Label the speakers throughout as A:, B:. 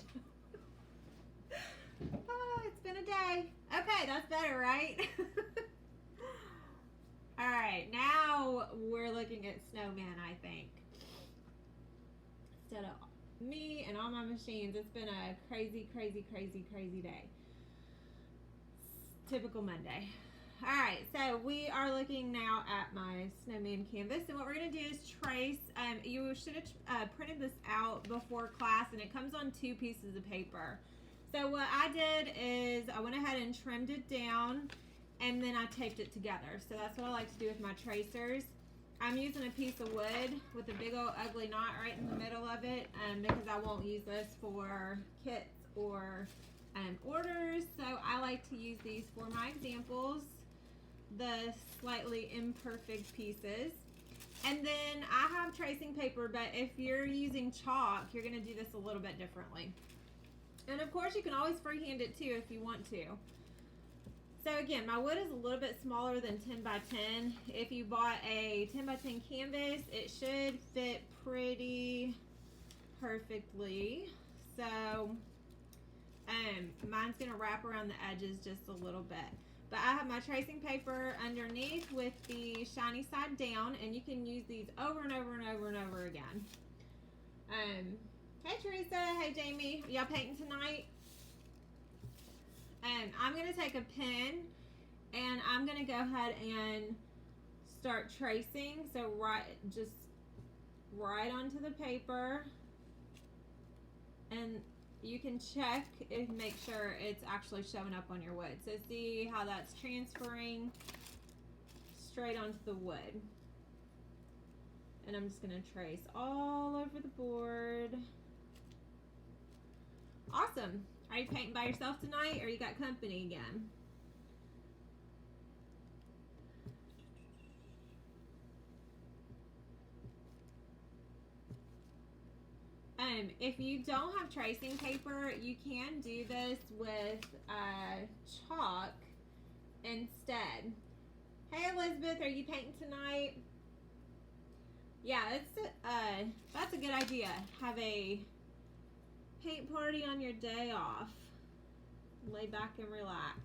A: hand. Oh, it's been a day. Okay, that's better, right? All right, now we're looking at Snowman, I think. Instead of me and all my machines, it's been a crazy day. Typical Monday. All right, so we are looking now at my Snowman canvas, and what we're going to do is trace. You should have printed this out before class, and it comes on 2 pieces of paper. So what I did is I went ahead and trimmed it down, and then I taped it together. So that's what I like to do with my tracers. I'm using a piece of wood with a big old ugly knot right in the middle of it, because I won't use this for kits or orders. So I like to use these for my examples, the slightly imperfect pieces. And then I have tracing paper, but if you're using chalk, you're going to do this a little bit differently. And of course, you can always freehand it too if you want to. So again, my wood is a little bit smaller than 10 by 10. If you bought a 10 by 10 canvas, it should fit pretty perfectly. So mine's gonna wrap around the edges just a little bit. But I have my tracing paper underneath with the shiny side down, and you can use these over and over and over and over again. Hey Teresa, hey Jamie, y'all painting tonight? I'm going to take a pen and I'm going to go ahead and start tracing. So just right onto the paper, and you can check and make sure it's actually showing up on your wood. So see how that's transferring straight onto the wood. And I'm just going to trace all over the board. Awesome. Are you painting by yourself tonight, or you got company again? If you don't have tracing paper, you can do this with chalk instead. Hey Elizabeth, are you painting tonight? Yeah, that's a good idea. Have a paint party on your day off. Lay back and relax.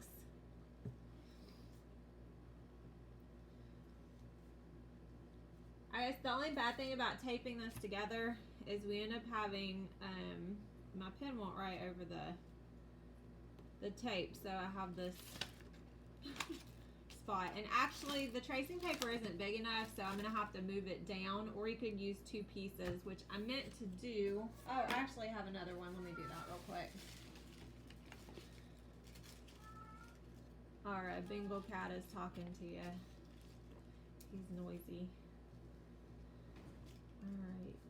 A: I guess the only bad thing about taping this together is we end up having my pen won't write over the tape, so I have this spot. And actually the tracing paper isn't big enough, so I'm gonna have to move it down, or you could use 2 pieces, which I meant to do. Oh, I actually have another one. Let me do that real quick. Our Bengal cat is talking to you. He's noisy. Alright.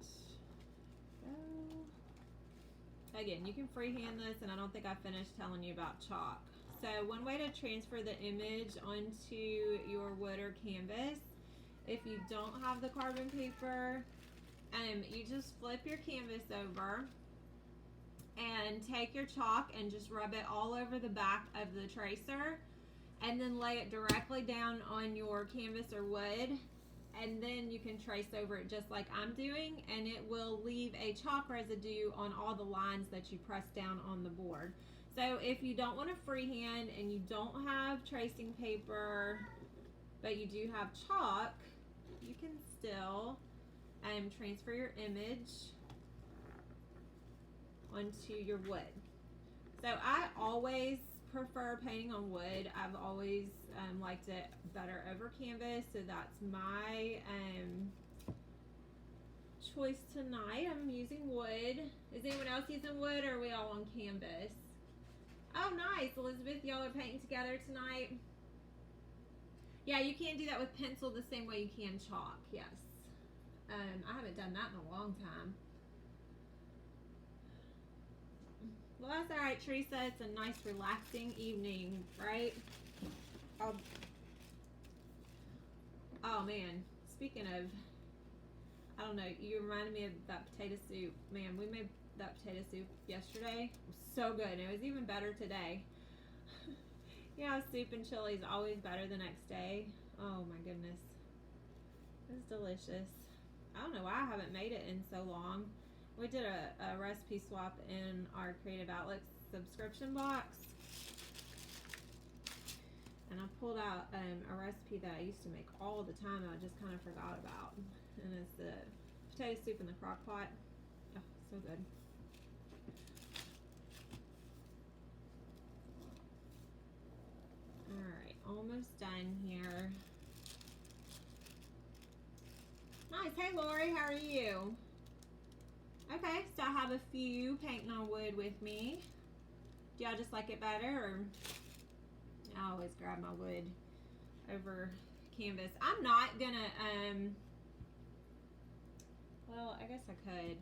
A: Go. Again, you can freehand this, and I don't think I finished telling you about chalk. So one way to transfer the image onto your wood or canvas, if you don't have the carbon paper, you just flip your canvas over and take your chalk and just rub it all over the back of the tracer, and then lay it directly down on your canvas or wood, and then you can trace over it just like I'm doing, and it will leave a chalk residue on all the lines that you press down on the board. So if you don't want to freehand and you don't have tracing paper, but you do have chalk, you can still transfer your image onto your wood. So I always prefer painting on wood. I've always liked it better over canvas, so that's my choice tonight. I'm using wood. Is anyone else using wood, or are we all on canvas? Oh, nice, Elizabeth. Y'all are painting together tonight. Yeah, you can do that with pencil the same way you can chalk. Yes. I haven't done that in a long time. Well, that's all right, Teresa. It's a nice, relaxing evening, right? Oh man. Speaking of, I don't know. You reminded me of that potato soup. Man, we made that potato soup yesterday. It was so good. It was even better today. Yeah, soup and chili is always better the next day. Oh my goodness. It's delicious. I don't know why I haven't made it in so long. We did a recipe swap in our Creative Outlets subscription box. And I pulled out a recipe that I used to make all the time and I just kind of forgot about. And it's the potato soup in the crock pot. Oh, so good. Alright, almost done here. Nice. Hey Lori, how are you? Okay, so I have a few painting on wood with me. Do y'all just like it better, or I always grab my wood over canvas. I'm not gonna well, I guess I could.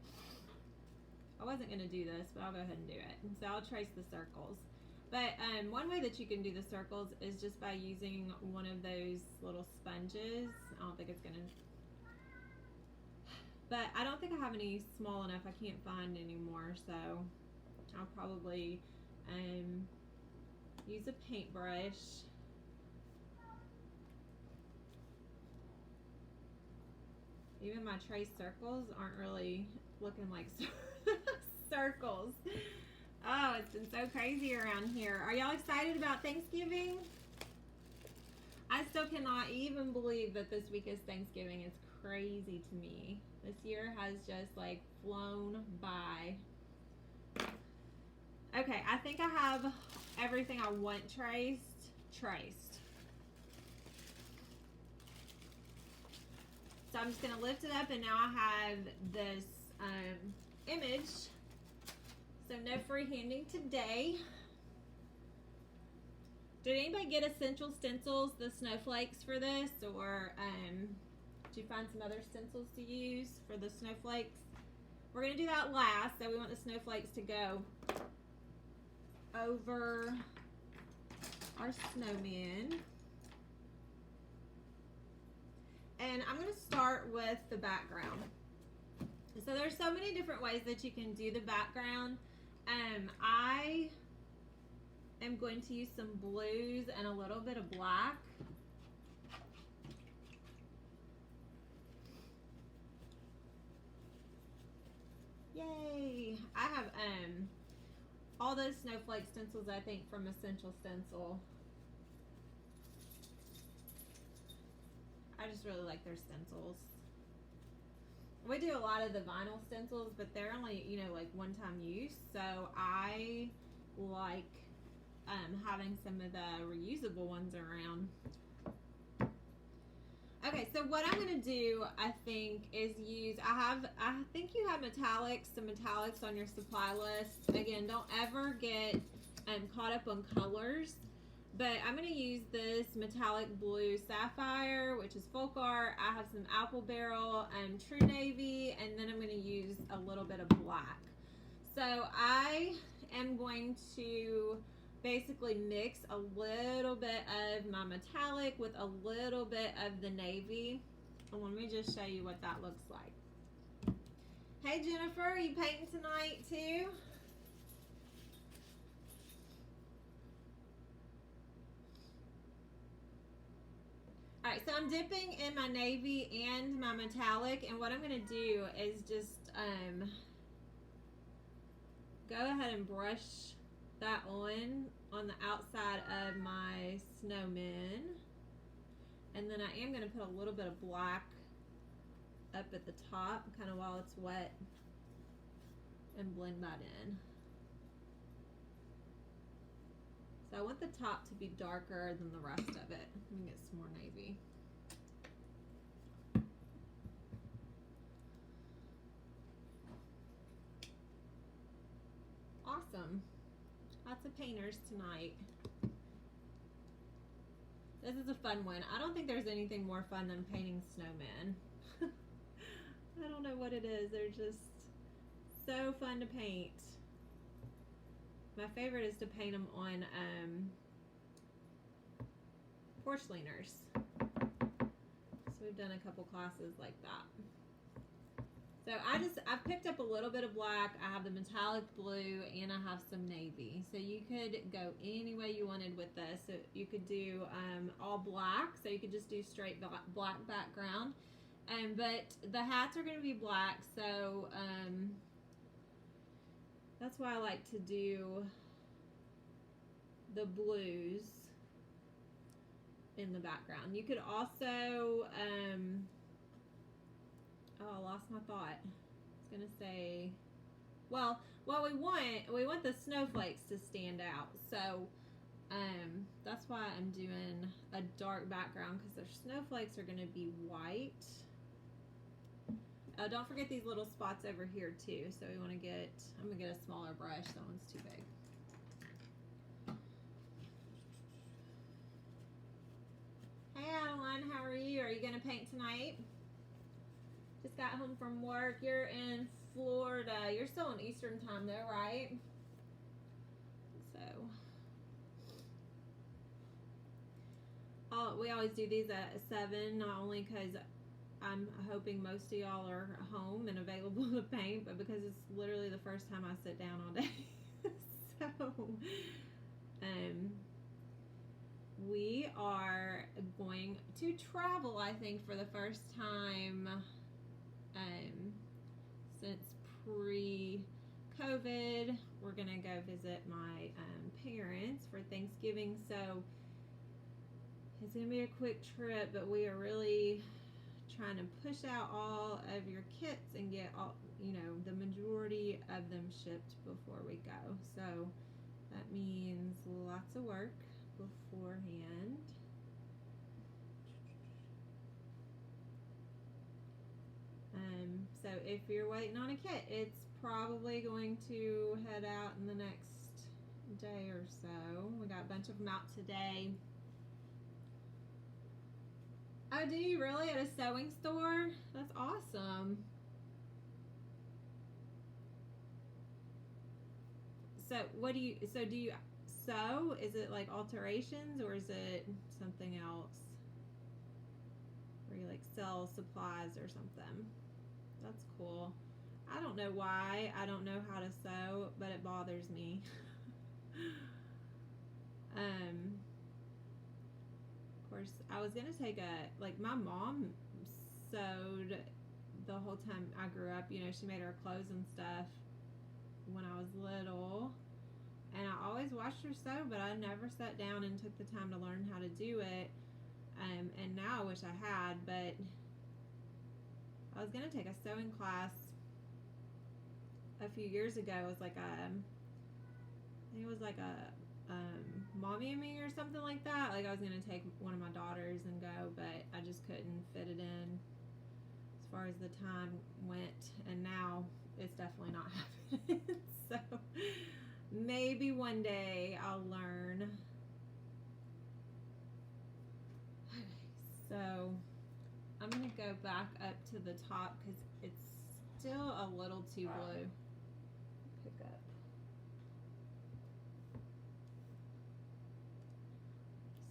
A: I wasn't gonna do this, but I'll go ahead and do it. So I'll trace the circles. But one way that you can do the circles is just by using one of those little sponges. I don't think it's gonna, but I don't think I have any small enough. I can't find anymore, so I'll probably use a paintbrush. Even my trace circles aren't really looking like circles. Oh, it's been so crazy around here. Are y'all excited about Thanksgiving? I still cannot even believe that this week is Thanksgiving. It's crazy to me. This year has just like flown by. Okay, I think I have everything I want traced. So I'm just gonna lift it up, and now I have this image. So no freehanding today. Did anybody get Essential Stencils, the snowflakes for this, or did you find some other stencils to use for the snowflakes? We're gonna do that last, so we want the snowflakes to go over our snowman. And I'm going to start with the background. So there's so many different ways that you can do the background. I am going to use some blues and a little bit of black. Yay! I have all those snowflake stencils, I think, from Essential Stencil. I just really like their stencils. We do a lot of the vinyl stencils, but they're only, you know, like one-time use. So I like having some of the reusable ones around. Okay, so what I'm gonna do, I think, is use, I think you have some metallics on your supply list. Again, don't ever get caught up on colors. But I'm going to use this metallic blue sapphire, which is folk art. I have some apple barrel and true navy, and then I'm going to use a little bit of black. So I am going to basically mix a little bit of my metallic with a little bit of the navy. And let me just show you what that looks like. Hey Jennifer, are you painting tonight too? Alright, so I'm dipping in my navy and my metallic, and what I'm going to do is just go ahead and brush that on the outside of my snowman. And then I am going to put a little bit of black up at the top, kind of while it's wet, and blend that in. So I want the top to be darker than the rest of it. Let me get some more navy. Awesome. Lots of painters tonight. This is a fun one. I don't think there's anything more fun than painting snowmen. I don't know what it is. They're just so fun to paint. My favorite is to paint them on porcelainers. So we've done a couple classes like that. So I've picked up a little bit of black. I have the metallic blue and I have some navy. So you could go any way you wanted with this. So you could do all black. So you could just do straight black background. But the hats are going to be black. So That's why I like to do the blues in the background. You could also, oh, I lost my thought. I was gonna say, well, what we want the snowflakes to stand out. So, that's why I'm doing a dark background, because their snowflakes are gonna be white. Don't forget these little spots over here too. So we want to get, I'm gonna get a smaller brush. That one's too big. Hey Adeline, how are you? Are you gonna paint tonight? Just got home from work. You're in Florida. You're still in Eastern time though, right? So, we always do these at 7, not only because I'm hoping most of y'all are home and available to paint, but because it's literally the first time I sit down all day. So, we are going to travel, I think, for the first time since pre-COVID. We're gonna go visit my parents for Thanksgiving, so it's gonna be a quick trip, but we are really trying to push out all of your kits and get all, you know, the majority of them shipped before we go. So that means lots of work beforehand. So if you're waiting on a kit, it's probably going to head out in the next day or so. We got a bunch of them out today. Oh, do you really, at a sewing store? That's awesome. So what do you sew? Is it like alterations, or is it something else? Where you like sell supplies or something? That's cool. I don't know why I don't know how to sew, but it bothers me. Of course, I was gonna take like my mom sewed the whole time I grew up. You know, she made our clothes and stuff when I was little, and I always watched her sew, but I never sat down and took the time to learn how to do it. And now I wish I had, but I was gonna take a sewing class a few years ago. It was like I think it was like a mommy and me or something like that. Like I was gonna take one of my daughters and go, but I just couldn't fit it in as far as the time went, and now it's definitely not happening. So maybe one day I'll learn. Okay, so I'm gonna go back up to the top because it's still a little too blue. Pick up.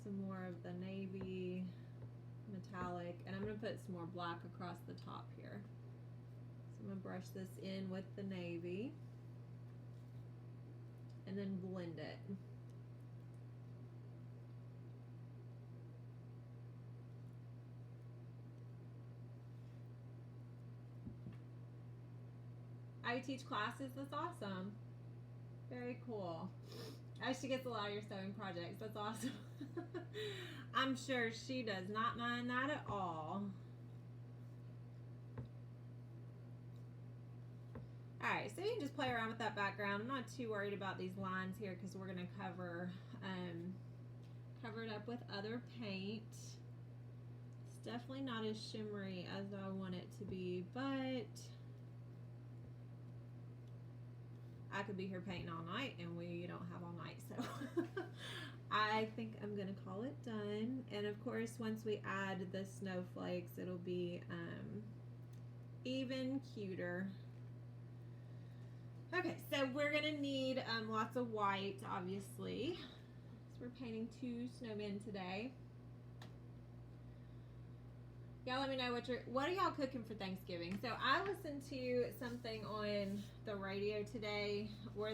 A: Some more of the navy metallic, and I'm going to put some more black across the top here. So I'm going to brush this in with the navy and then blend it. I teach classes. That's awesome. Very cool. She gets a lot of your sewing projects. That's awesome. I'm sure she does not mind that at all. Alright, so you can just play around with that background. I'm not too worried about these lines here because we're going to cover it up with other paint. It's definitely not as shimmery as I want it to be, but I could be here painting all night, and we don't have all night, so I think I'm gonna call it done. And of course, once we add the snowflakes, it'll be even cuter. Okay, so we're gonna need lots of white, obviously. So we're painting 2 snowmen today. Y'all let me know what are y'all cooking for Thanksgiving. So I listened to something on the radio today where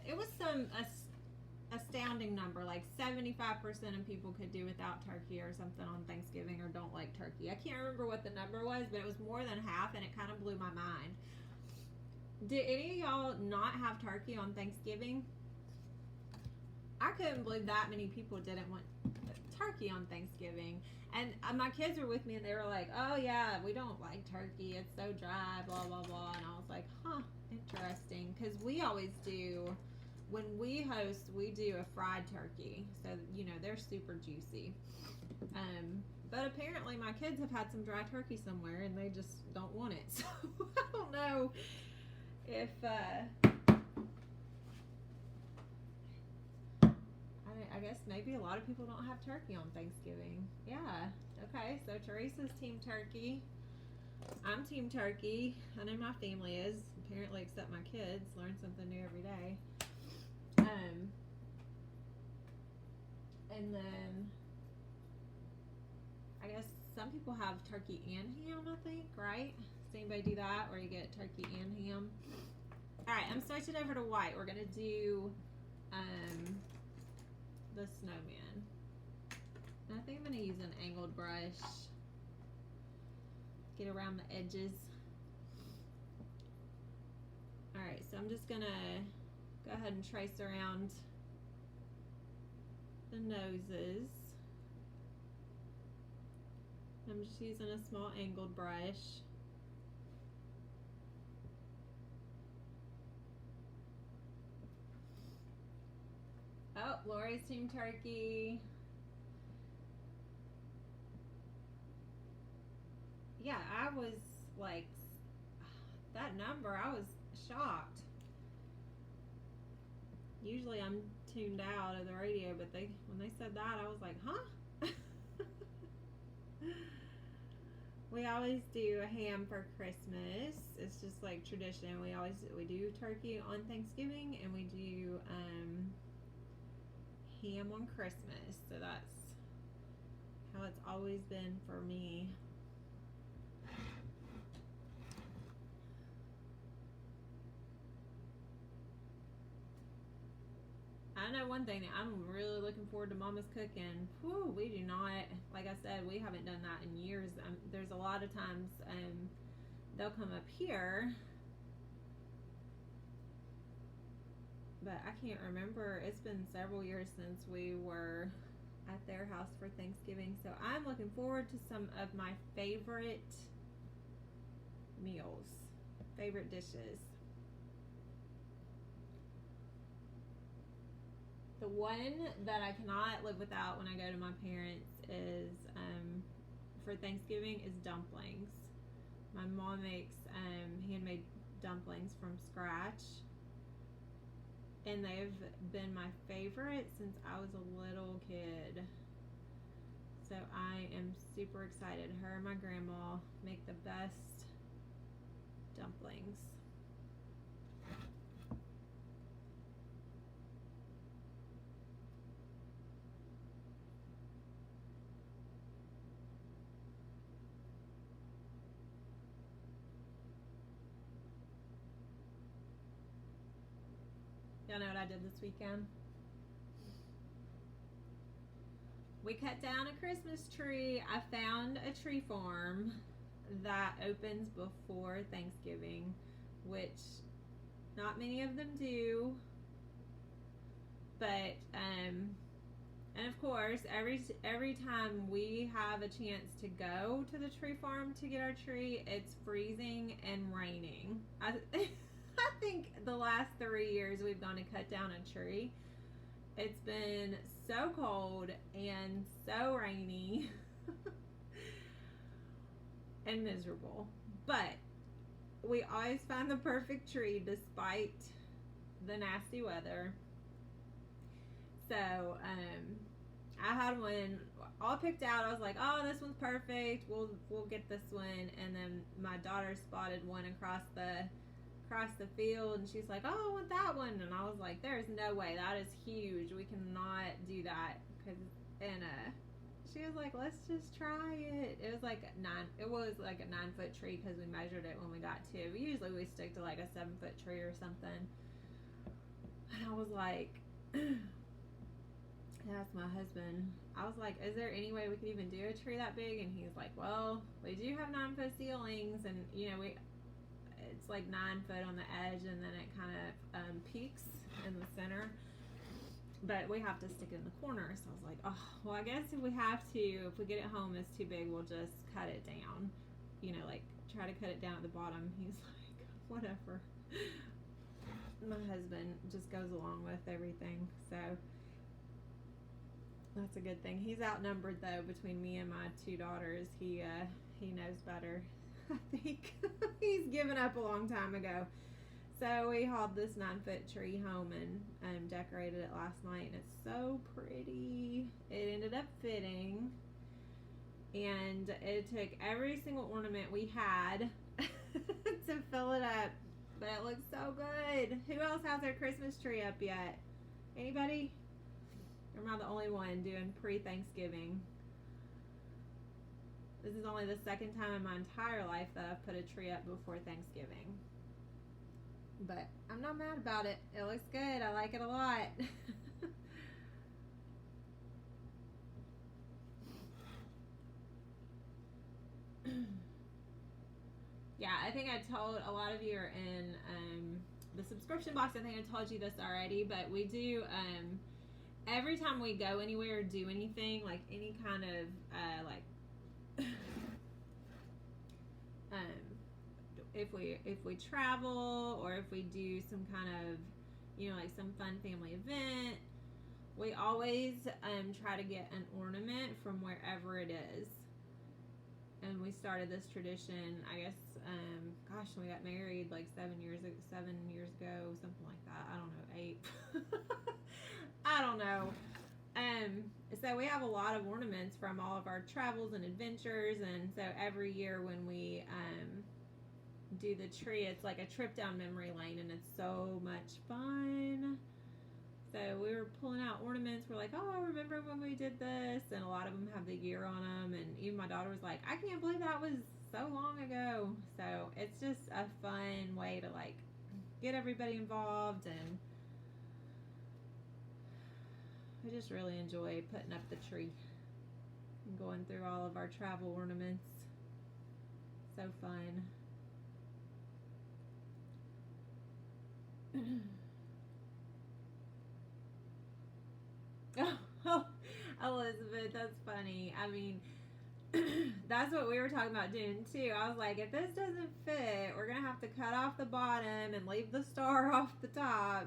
A: it was some astounding number, like 75% of people could do without turkey or something on Thanksgiving, or don't like turkey. I can't remember what the number was, but it was more than half, and it kind of blew my mind. Did any of y'all not have turkey on Thanksgiving? I couldn't believe that many people didn't want turkey on Thanksgiving. And my kids were with me and they were like, oh yeah, we don't like turkey. It's so dry, blah, blah, blah. And I was like, huh, interesting. Because we always do, when we host, we do a fried turkey. So, you know, they're super juicy. But apparently my kids have had some dry turkey somewhere and they just don't want it. So I don't know if, I guess maybe a lot of people don't have turkey on Thanksgiving. Yeah. Okay. So Teresa's team turkey. I'm team turkey. I know my family is. Apparently, except my kids. Learn something new every day. And then I guess some people have turkey and ham, I think, right? Does anybody do that where you get turkey and ham? All right. I'm switching over to white. We're going to do the snowman. And I think I'm going to use an angled brush. Get around the edges. Alright, so I'm just going to go ahead and trace around the noses. I'm just using a small angled brush. Oh, Lori's team turkey. Yeah, I was like, that number, I was shocked. Usually I'm tuned out of the radio, but when they said that, I was like, huh? We always do a ham for Christmas. It's just like tradition. We do turkey on Thanksgiving and we do ham on Christmas. So that's how it's always been for me. I know one thing that I'm really looking forward to Mama's cooking. Whew, we do not, like I said, we haven't done that in years. There's a lot of times they'll come up here, but I can't remember. It's been several years since we were at their house for Thanksgiving. So I'm looking forward to some of my favorite meals, favorite dishes. The one that I cannot live without when I go to my parents is, for Thanksgiving, is dumplings. My mom makes handmade dumplings from scratch. And they've been my favorite since I was a little kid. So I am super excited. Her and my grandma make the best dumplings. Y'all know what I did this weekend? We cut down a Christmas tree. I found a tree farm that opens before Thanksgiving, which not many of them do. But and of course, every time we have a chance to go to the tree farm to get our tree, it's freezing and raining. I think the last 3 years we've gone to cut down a tree, it's been so cold and so rainy and miserable. But we always find the perfect tree despite the nasty weather. So I had one all picked out. I was like, oh, this one's perfect. We'll get this one. And then my daughter spotted one across the field, and she's like, oh, I want that one. And I was like, there's no way, that is huge, we cannot do that. And she was like, let's just try it. It was like a 9-foot tree because we measured it when we got to it. Usually we stick to like a 7-foot tree or something. And I was like, that's my husband. I was like, is there any way we could even do a tree that big? And he's like, well, we do have 9-foot ceilings, and you know, it's like 9 foot on the edge, and then it kind of peaks in the center. But we have to stick it in the corner. So I was like, oh, well, I guess if we get it home, it's too big, we'll just cut it down. You know, like try to cut it down at the bottom. He's like, whatever. My husband just goes along with everything. So that's a good thing. He's outnumbered though between me and my 2 daughters. He knows better. I think he's given up a long time ago. So we hauled this 9-foot tree home and decorated it last night, and it's so pretty. It ended up fitting, and it took every single ornament we had to fill it up, but it looks so good. Who else has their Christmas tree up yet? Anybody? Or am I the only one doing pre-Thanksgiving? This is only the second time in my entire life that I've put a tree up before Thanksgiving. But I'm not mad about it. It looks good. I like it a lot. Yeah, I think I told a lot of you are in the subscription box. I think I told you this already, but we do every time we go anywhere or do anything, like any kind of if we travel, or if we do some kind of, you know, like some fun family event, we always try to get an ornament from wherever it is. And we started this tradition, I guess, gosh, when we got married like 7 years ago, something like that. I don't know, 8. I don't know. So we have a lot of ornaments from all of our travels and adventures, and so every year when we do the tree, it's like a trip down memory lane, and it's so much fun. So we were pulling out ornaments. We're like, oh, I remember when we did this, and a lot of them have the year on them, and even my daughter was like, I can't believe that was so long ago. So it's just a fun way to like get everybody involved, and I just really enjoy putting up the tree and going through all of our travel ornaments. So fun. Oh, Elizabeth, that's funny. I mean, that's what we were talking about doing too. I was like, if this doesn't fit, we're gonna have to cut off the bottom and leave the star off the top.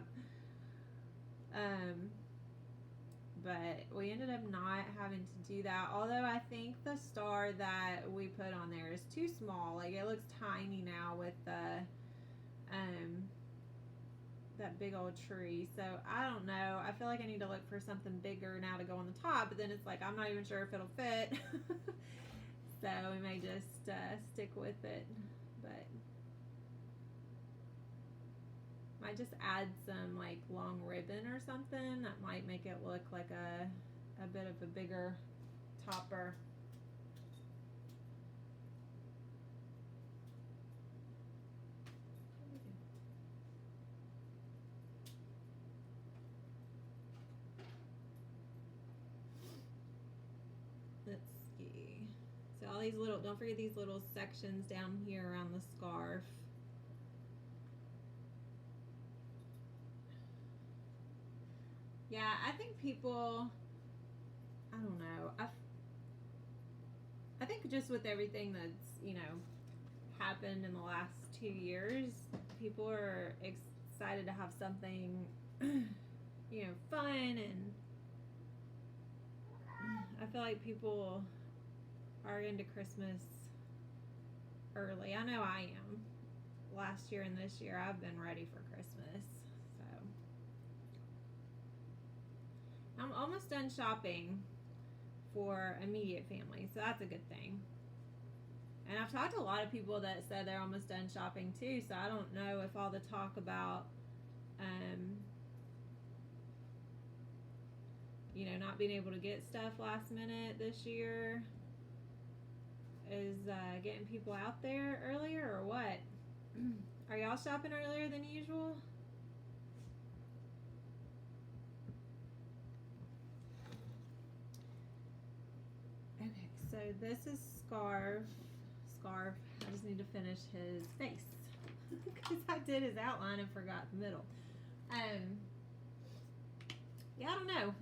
A: But we ended up not having to do that. Although I think the star that we put on there is too small. Like, it looks tiny now with the that big old tree. So I don't know. I feel like I need to look for something bigger now to go on the top, but then it's like I'm not even sure if it'll fit. So we may just stick with it, but might just add some like long ribbon or something that might make it look like a bit of a bigger topper. Let's see. So all these little, don't forget these little sections down here around the scarf. Yeah, I think people, I don't know, I think just with everything that's, you know, happened in the last 2 years, people are excited to have something, you know, fun, and I feel like people are into Christmas early. I know I am. Last year and this year, I've been ready for Christmas. So I'm almost done shopping for immediate family, so that's a good thing. And I've talked to a lot of people that said they're almost done shopping too, so I don't know if all the talk about you know, not being able to get stuff last minute this year is getting people out there earlier, or what? Are y'all shopping earlier than usual? Okay, so this is Scarf. I just need to finish his face. because I did his outline and forgot the middle. Yeah, I don't know.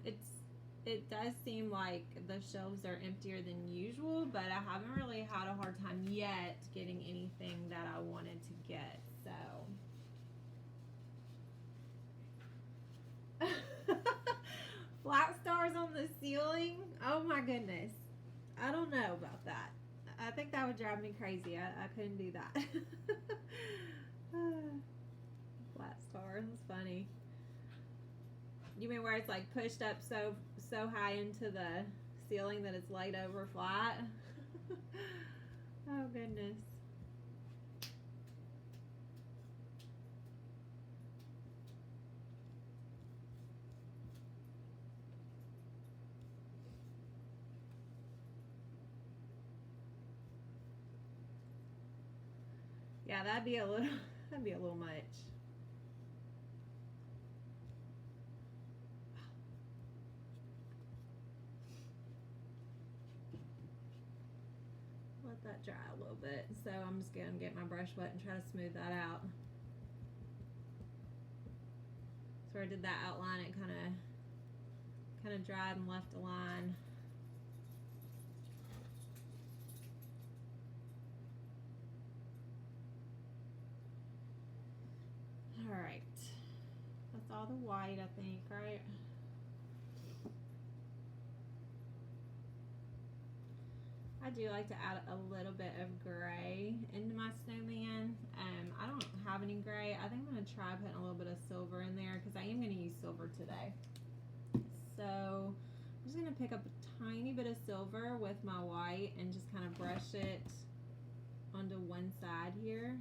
A: It does seem like the shelves are emptier than usual, but I haven't really had a hard time yet getting anything that I wanted to get. So flat stars on the ceiling. Oh my goodness. I don't know about that. I think that would drive me crazy. I couldn't do that. Flat star. That's funny. You mean where it's like pushed up so high into the ceiling that it's laid over flat? Oh goodness. Yeah, that'd be a little much. Let that dry a little bit. So I'm just gonna get my brush wet and try to smooth that out. So I did that outline, it kind of dried and left a line. All right, that's all the white, I think, right? I do like to add a little bit of gray into my snowman. I don't have any gray. I think I'm going to try putting a little bit of silver in there because I am going to use silver today. So I'm just going to pick up a tiny bit of silver with my white and just kind of brush it onto one side here.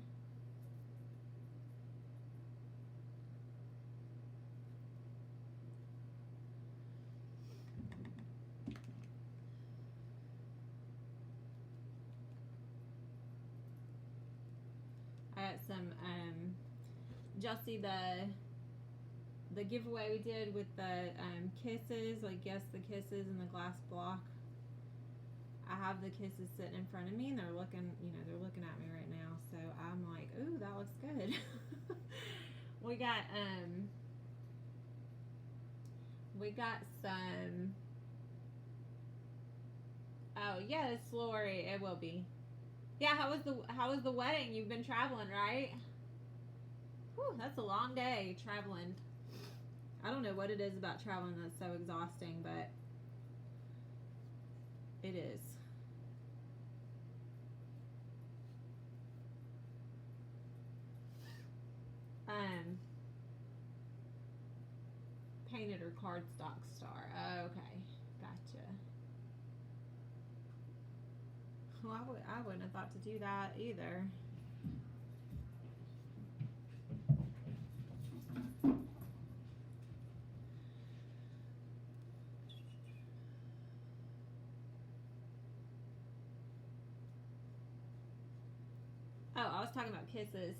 A: I got some, y'all see the giveaway we did with the kisses, like guess the kisses in the glass block? I have the kisses sitting in front of me and they're looking, they're looking at me right now. So I'm like, ooh, that looks good. We got some, oh yes, Lori, it will be. Yeah, how was the wedding? You've been traveling, right? Whew, that's a long day traveling. I don't know what it is about traveling that's so exhausting, but it is. Painted or cardstock star. Okay, gotcha. Well, I wouldn't have thought to do that either. Oh, I was talking about kisses.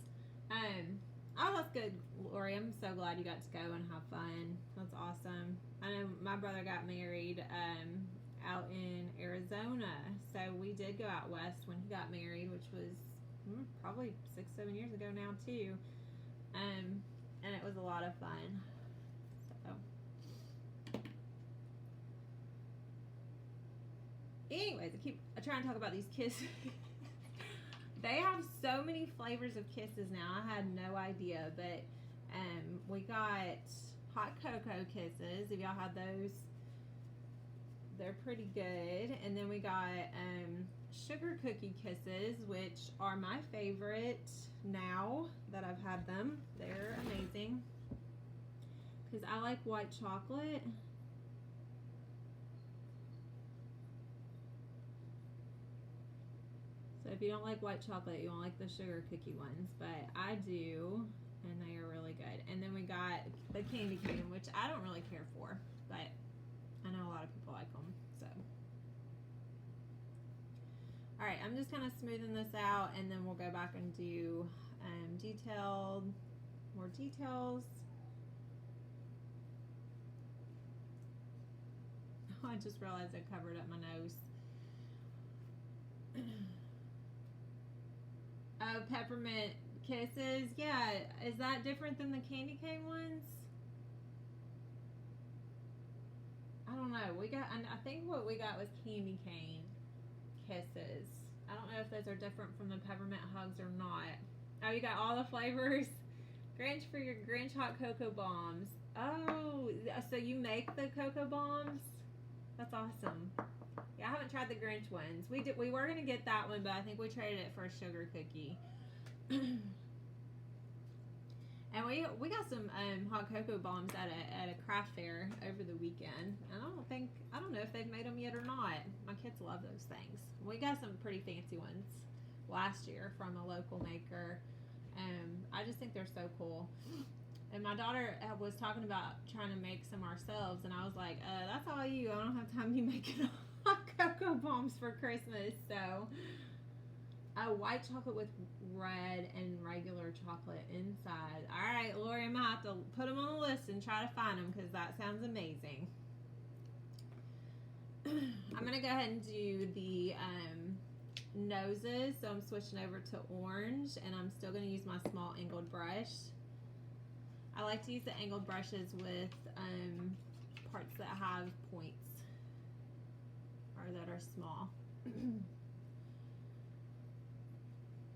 A: Oh, that's good, Lori. I'm so glad you got to go and have fun. That's awesome. I know my brother got married out in Arizona, so we did go out west when he got married, which was probably 6-7 years ago now too. And it was a lot of fun. So, anyways, I try and talk about these kisses. They have so many flavors of kisses now. I had no idea, but we got hot cocoa kisses. If y'all had those, they're pretty good. And then we got sugar cookie kisses, which are my favorite now that I've had them. They're amazing because I like white chocolate. So if you don't like white chocolate, you won't like the sugar cookie ones, but I do, and they are really good. And then we got the candy cane, which I don't really care for, but I know a lot of people like them, so. All right, I'm just kind of smoothing this out, and then we'll go back and do more details. Oh, I just realized I covered up my nose. Peppermint Kisses, yeah. Is that different than the candy cane ones? I don't know. I think what we got was candy cane kisses. I don't know if those are different from the peppermint hugs or not. Oh, you got all the flavors? Grinch for your Grinch hot cocoa bombs. Oh, so you make the cocoa bombs? That's awesome. Yeah, I haven't tried the Grinch ones. We were gonna get that one, but I think we traded it for a sugar cookie. And we got some hot cocoa bombs at a craft fair over the weekend. And I don't know if they've made them yet or not. My kids love those things. We got some pretty fancy ones last year from a local maker. I just think they're so cool. And my daughter was talking about trying to make some ourselves, and I was like, that's all you. I don't have time to be making hot cocoa bombs for Christmas. So, white chocolate with red and regular chocolate inside. All right, Lori, I'm going to have to put them on the list and try to find them because that sounds amazing. I'm going to go ahead and do the noses. So I'm switching over to orange, and I'm still going to use my small angled brush. I like to use the angled brushes with parts that have points or that are small.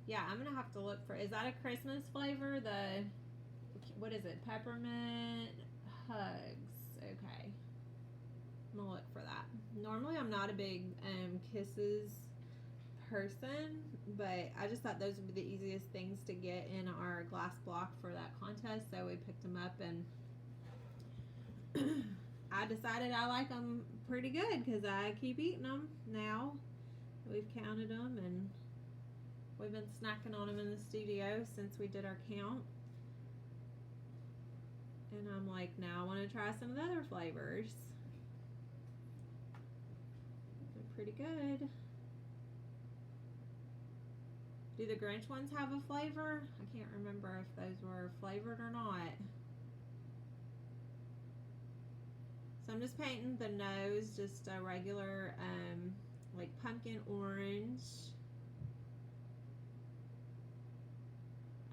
A: Yeah, I'm gonna have to look for, is that a Christmas flavor? What is it? Peppermint hugs. Okay. I'm gonna look for that. Normally I'm not a big kisses person, but I just thought those would be the easiest things to get in our glass block for that contest, so we picked them up, and I decided I like them pretty good because I keep eating them now. We've counted them, and we've been snacking on them in the studio since we did our count. And I'm like, now I want to try some of the other flavors. They're pretty good. Do the Grinch ones have a flavor? I can't remember if those were flavored or not. So I'm just painting the nose, just a regular, like pumpkin orange.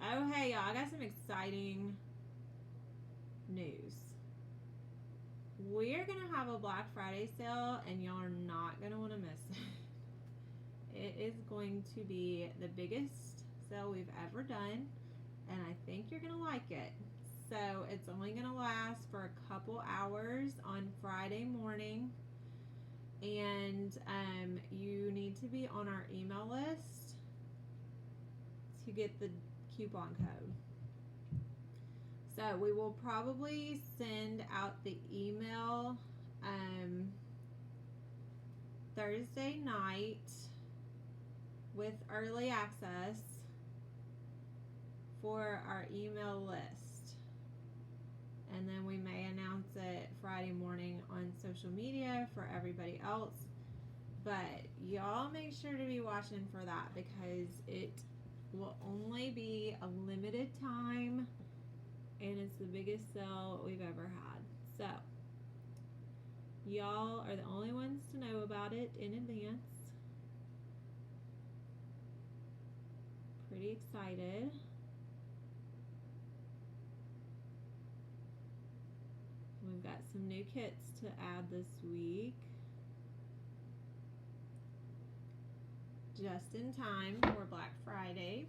A: Oh, hey, y'all, I got some exciting news. We're going to have a Black Friday sale, and y'all are not going to want to miss it. It is going to be the biggest sale we've ever done, and I think you're going to like it. So it's only going to last for a couple hours on Friday morning, and you need to be on our email list to get the coupon code. So we will probably send out the email Thursday night with early access for our email list, and then we may announce it Friday morning on social media for everybody else. But y'all make sure to be watching for that because it will only be a limited time, and it's the biggest sale we've ever had. So y'all are the only ones to know about it in advance. Pretty excited. We've got some new kits to add this week, just in time for Black Friday.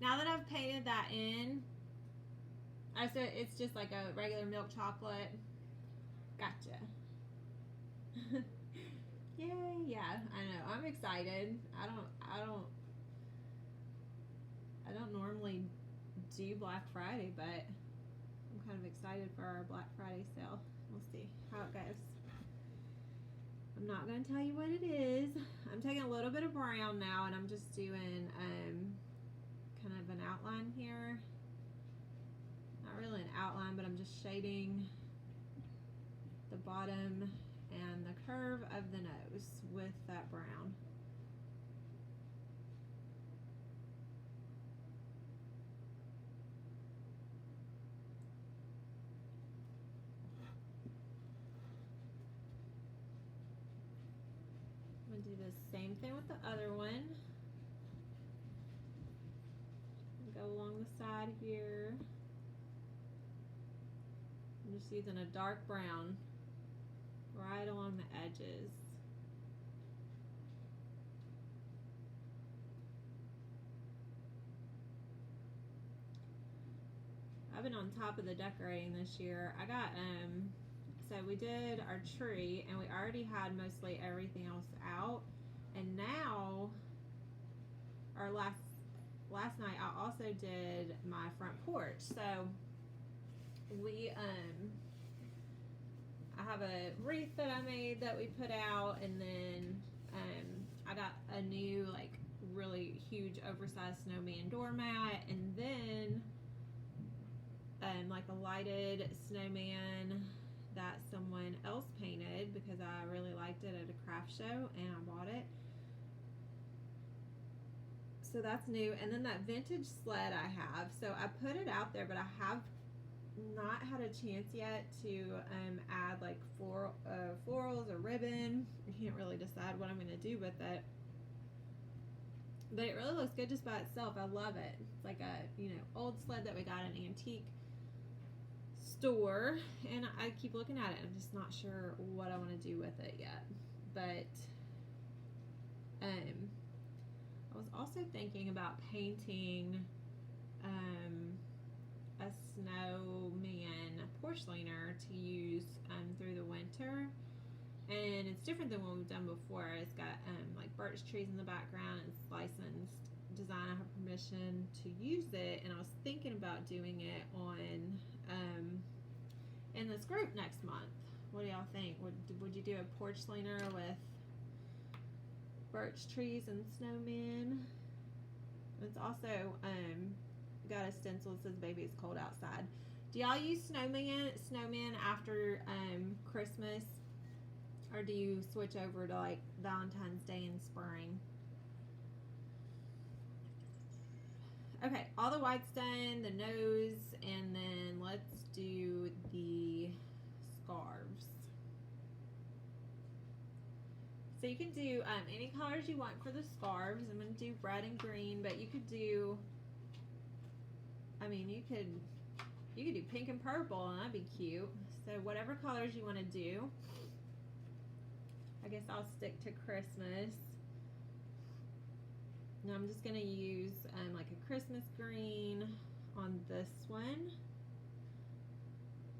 A: Now that I've painted that in, so it's just like a regular milk chocolate. Gotcha. Yay, yeah, I know. I'm excited. I don't normally do Black Friday, but I'm kind of excited for our Black Friday sale. We'll see how it goes. I'm not going to tell you what it is. I'm taking a little bit of brown now, and I'm just doing kind of an outline here. Not really an outline, but I'm just shading the bottom and the curve of the nose with that brown. I'm going to do the same thing with the other one. side here. I'm just using a dark brown right along the edges. I've been on top of the decorating this year. I got, so we did our tree and we already had mostly everything else out. And now, or last night I also did my front porch. So we, I have a wreath that I made that we put out, and then I got a new like really huge oversized snowman doormat, and then like a lighted snowman that someone else painted because I really liked it at a craft show and I bought it. So that's new. And then that vintage sled I have. So I put it out there, but I have not had a chance yet to add like florals or ribbon. I can't really decide what I'm going to do with it. But it really looks good just by itself. I love it. It's like a, you know, old sled that we got in an antique store, and I keep looking at it. I'm just not sure what I want to do with it yet. But I was also thinking about painting a snowman porch leaner to use through the winter. And it's different than what we've done before. It's got like birch trees in the background. It's licensed design. I have permission to use it, and I was thinking about doing it on in this group next month. What do y'all think? Would you do a porch leaner with birch trees and snowmen? It's also got a stencil that says "Baby, it's cold outside." Do y'all use snowman after Christmas? Or do you switch over to like Valentine's Day in spring? Okay, all the white's done, the nose, and then let's do the scarves. So you can do any colors you want for the scarves. I'm going to do red and green, but you could do, I mean, you could do pink and purple, and that'd be cute. So whatever colors you want to do. I guess I'll stick to Christmas. Now I'm just going to use like a Christmas green on this one.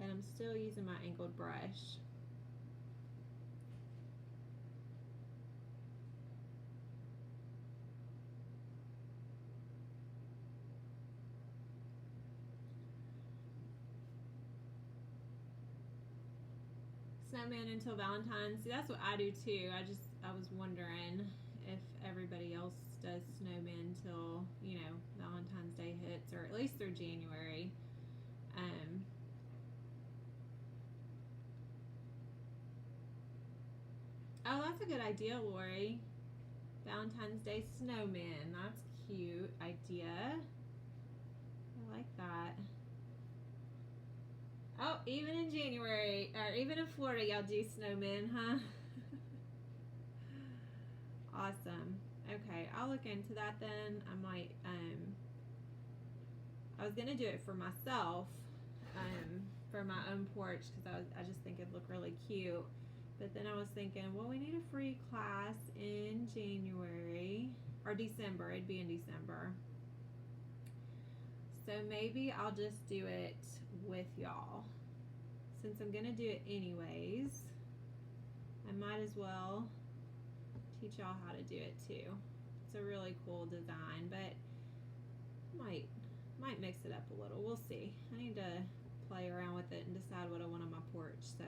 A: And I'm still using my angled brush. Snowman until Valentine's. See, that's what I do too. I was wondering if everybody else does snowman till, you know, Valentine's Day hits, or at least through January. Oh, that's a good idea, Lori. Valentine's Day snowman. That's a cute idea. I like that. Oh, even in January, or even in Florida, y'all do snowmen, huh? Awesome. Okay, I'll look into that then. I might, I was gonna do it for myself, for my own porch, because I just think it'd look really cute. But then I was thinking, well, we need a free class in January, or December. It'd be in December. So maybe I'll just do it with y'all. Since I'm gonna do it anyways, I might as well teach y'all how to do it too. It's a really cool design, but might mix it up a little. We'll see. I need to play around with it and decide what I want on my porch. So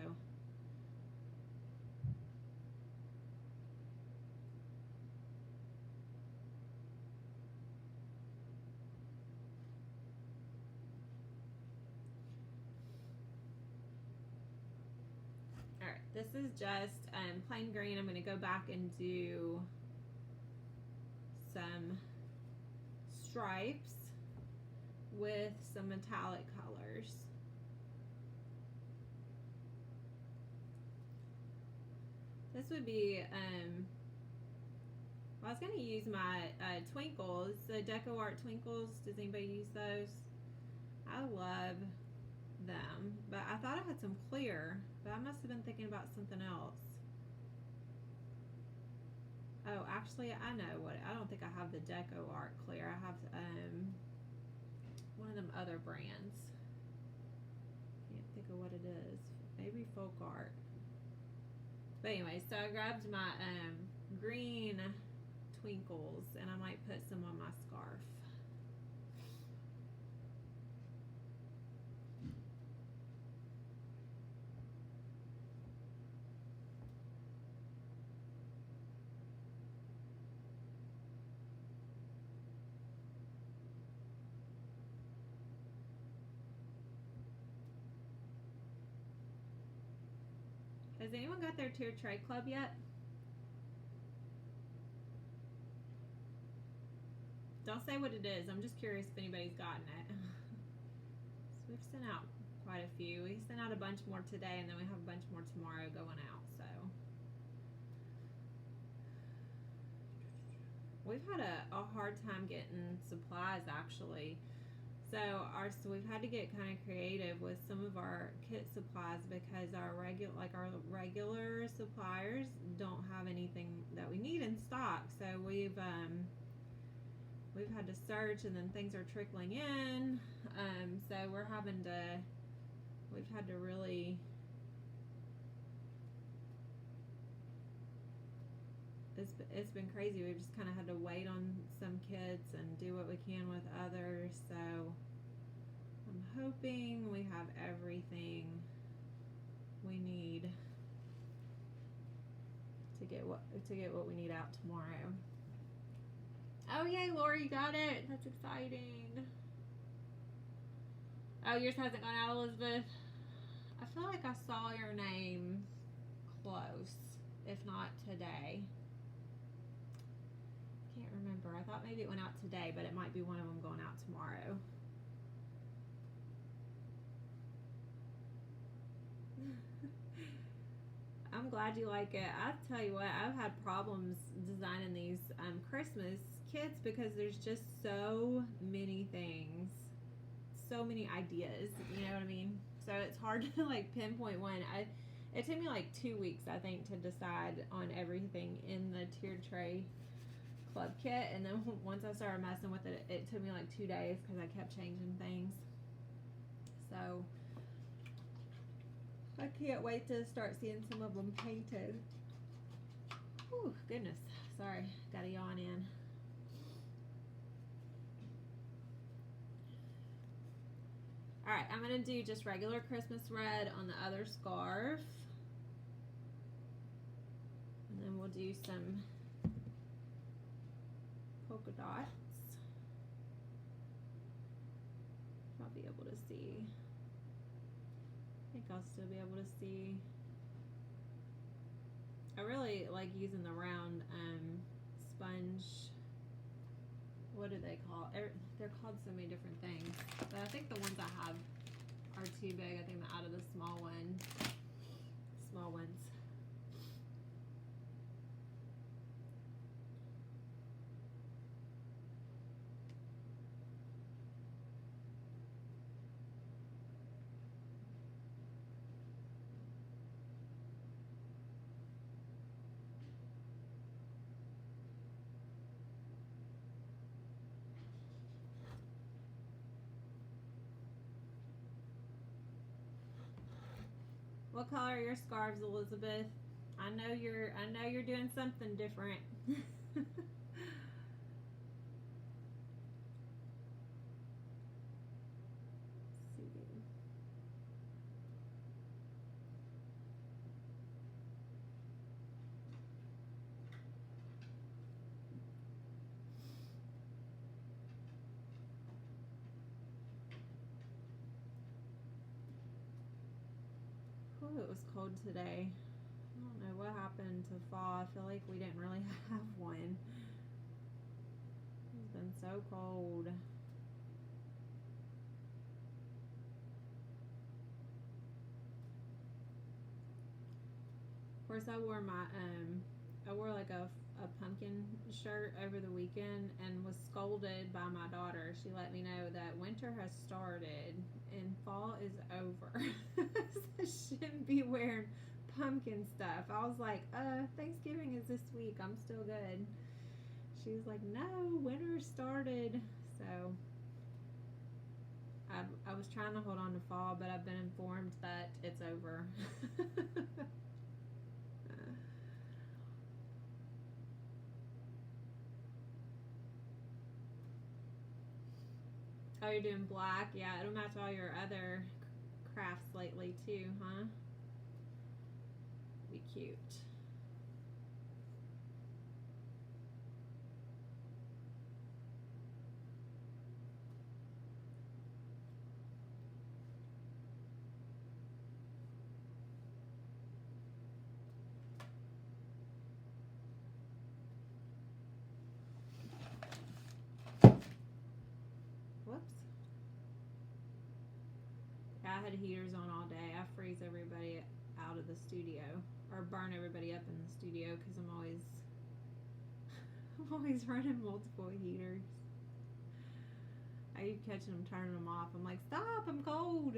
A: this is just plain green. I'm going to go back and do some stripes with some metallic colors. This would be, well, was going to use my Twinkles, the Decoart Twinkles. Does anybody use those? I love them, but I thought I had some clear, but I must have been thinking about something else. Oh, actually, I know what. I don't think I have the Decoart clear. I have one of them other brands. Can't think of what it is. Maybe Folk Art. But anyway, so I grabbed my green Twinkles, and I might put some on my scarf. Has anyone got their tiered tray club yet? Don't say what it is. I'm just curious if anybody's gotten it. So we've sent out quite a few. We sent out a bunch more today, and then we have a bunch more tomorrow going out. So we've had a hard time getting supplies, actually. So we've had to get kind of creative with some of our kit supplies because our regular suppliers don't have anything that we need in stock. So we've had to search, and then things are trickling in. So we've had to really it's been crazy. We've just kind of had to wait on some kits and do what we can with others. So I'm hoping we have everything we need to get what we need out tomorrow. Oh yay, Lori, you got it. That's exciting. Oh, yours hasn't gone out, Elizabeth. I feel like I saw your name close, if not today. Can't remember. I thought maybe it went out today, but it might be one of them going out tomorrow. I'm glad you like it. I tell you what, I've had problems designing these Christmas kits because there's just so many things, so many ideas. You know what I mean? So it's hard to like pinpoint one. It took me like 2 weeks, I think, to decide on everything in the tiered tray club kit, and then once I started messing with it, it took me like 2 days because I kept changing things. So I can't wait to start seeing some of them painted. Whew, goodness. Sorry, got a yawn in. Alright, I'm going to do just regular Christmas red on the other scarf. And then we'll do some polka dots. I'll be able to see. I think I'll still be able to see. I really like using the round sponge. What do they call it? They're called so many different things. But I think the ones I have are too big. I think I'm out of the small ones. What color are your scarves, Elizabeth? I know you're doing something different. It was cold today. I don't know what happened to fall. I feel like we didn't really have one. It's been so cold. Of course, I wore my I wore like a a pumpkin shirt over the weekend and was scolded by my daughter. She let me know that winter has started and fall is over. So she shouldn't be wearing pumpkin stuff. I was like, Thanksgiving is this week. I'm still good. She was like, no, winter started. So I was trying to hold on to fall, but I've been informed that it's over. Oh, you're doing black? Yeah, it'll match all your other crafts lately too, huh? Be cute. Whoops. Yeah, I had heaters on all day. I freeze everybody out of the studio, or burn everybody up in the studio because I'm always running multiple heaters. I keep catching them, turning them off. I'm like, stop! I'm cold.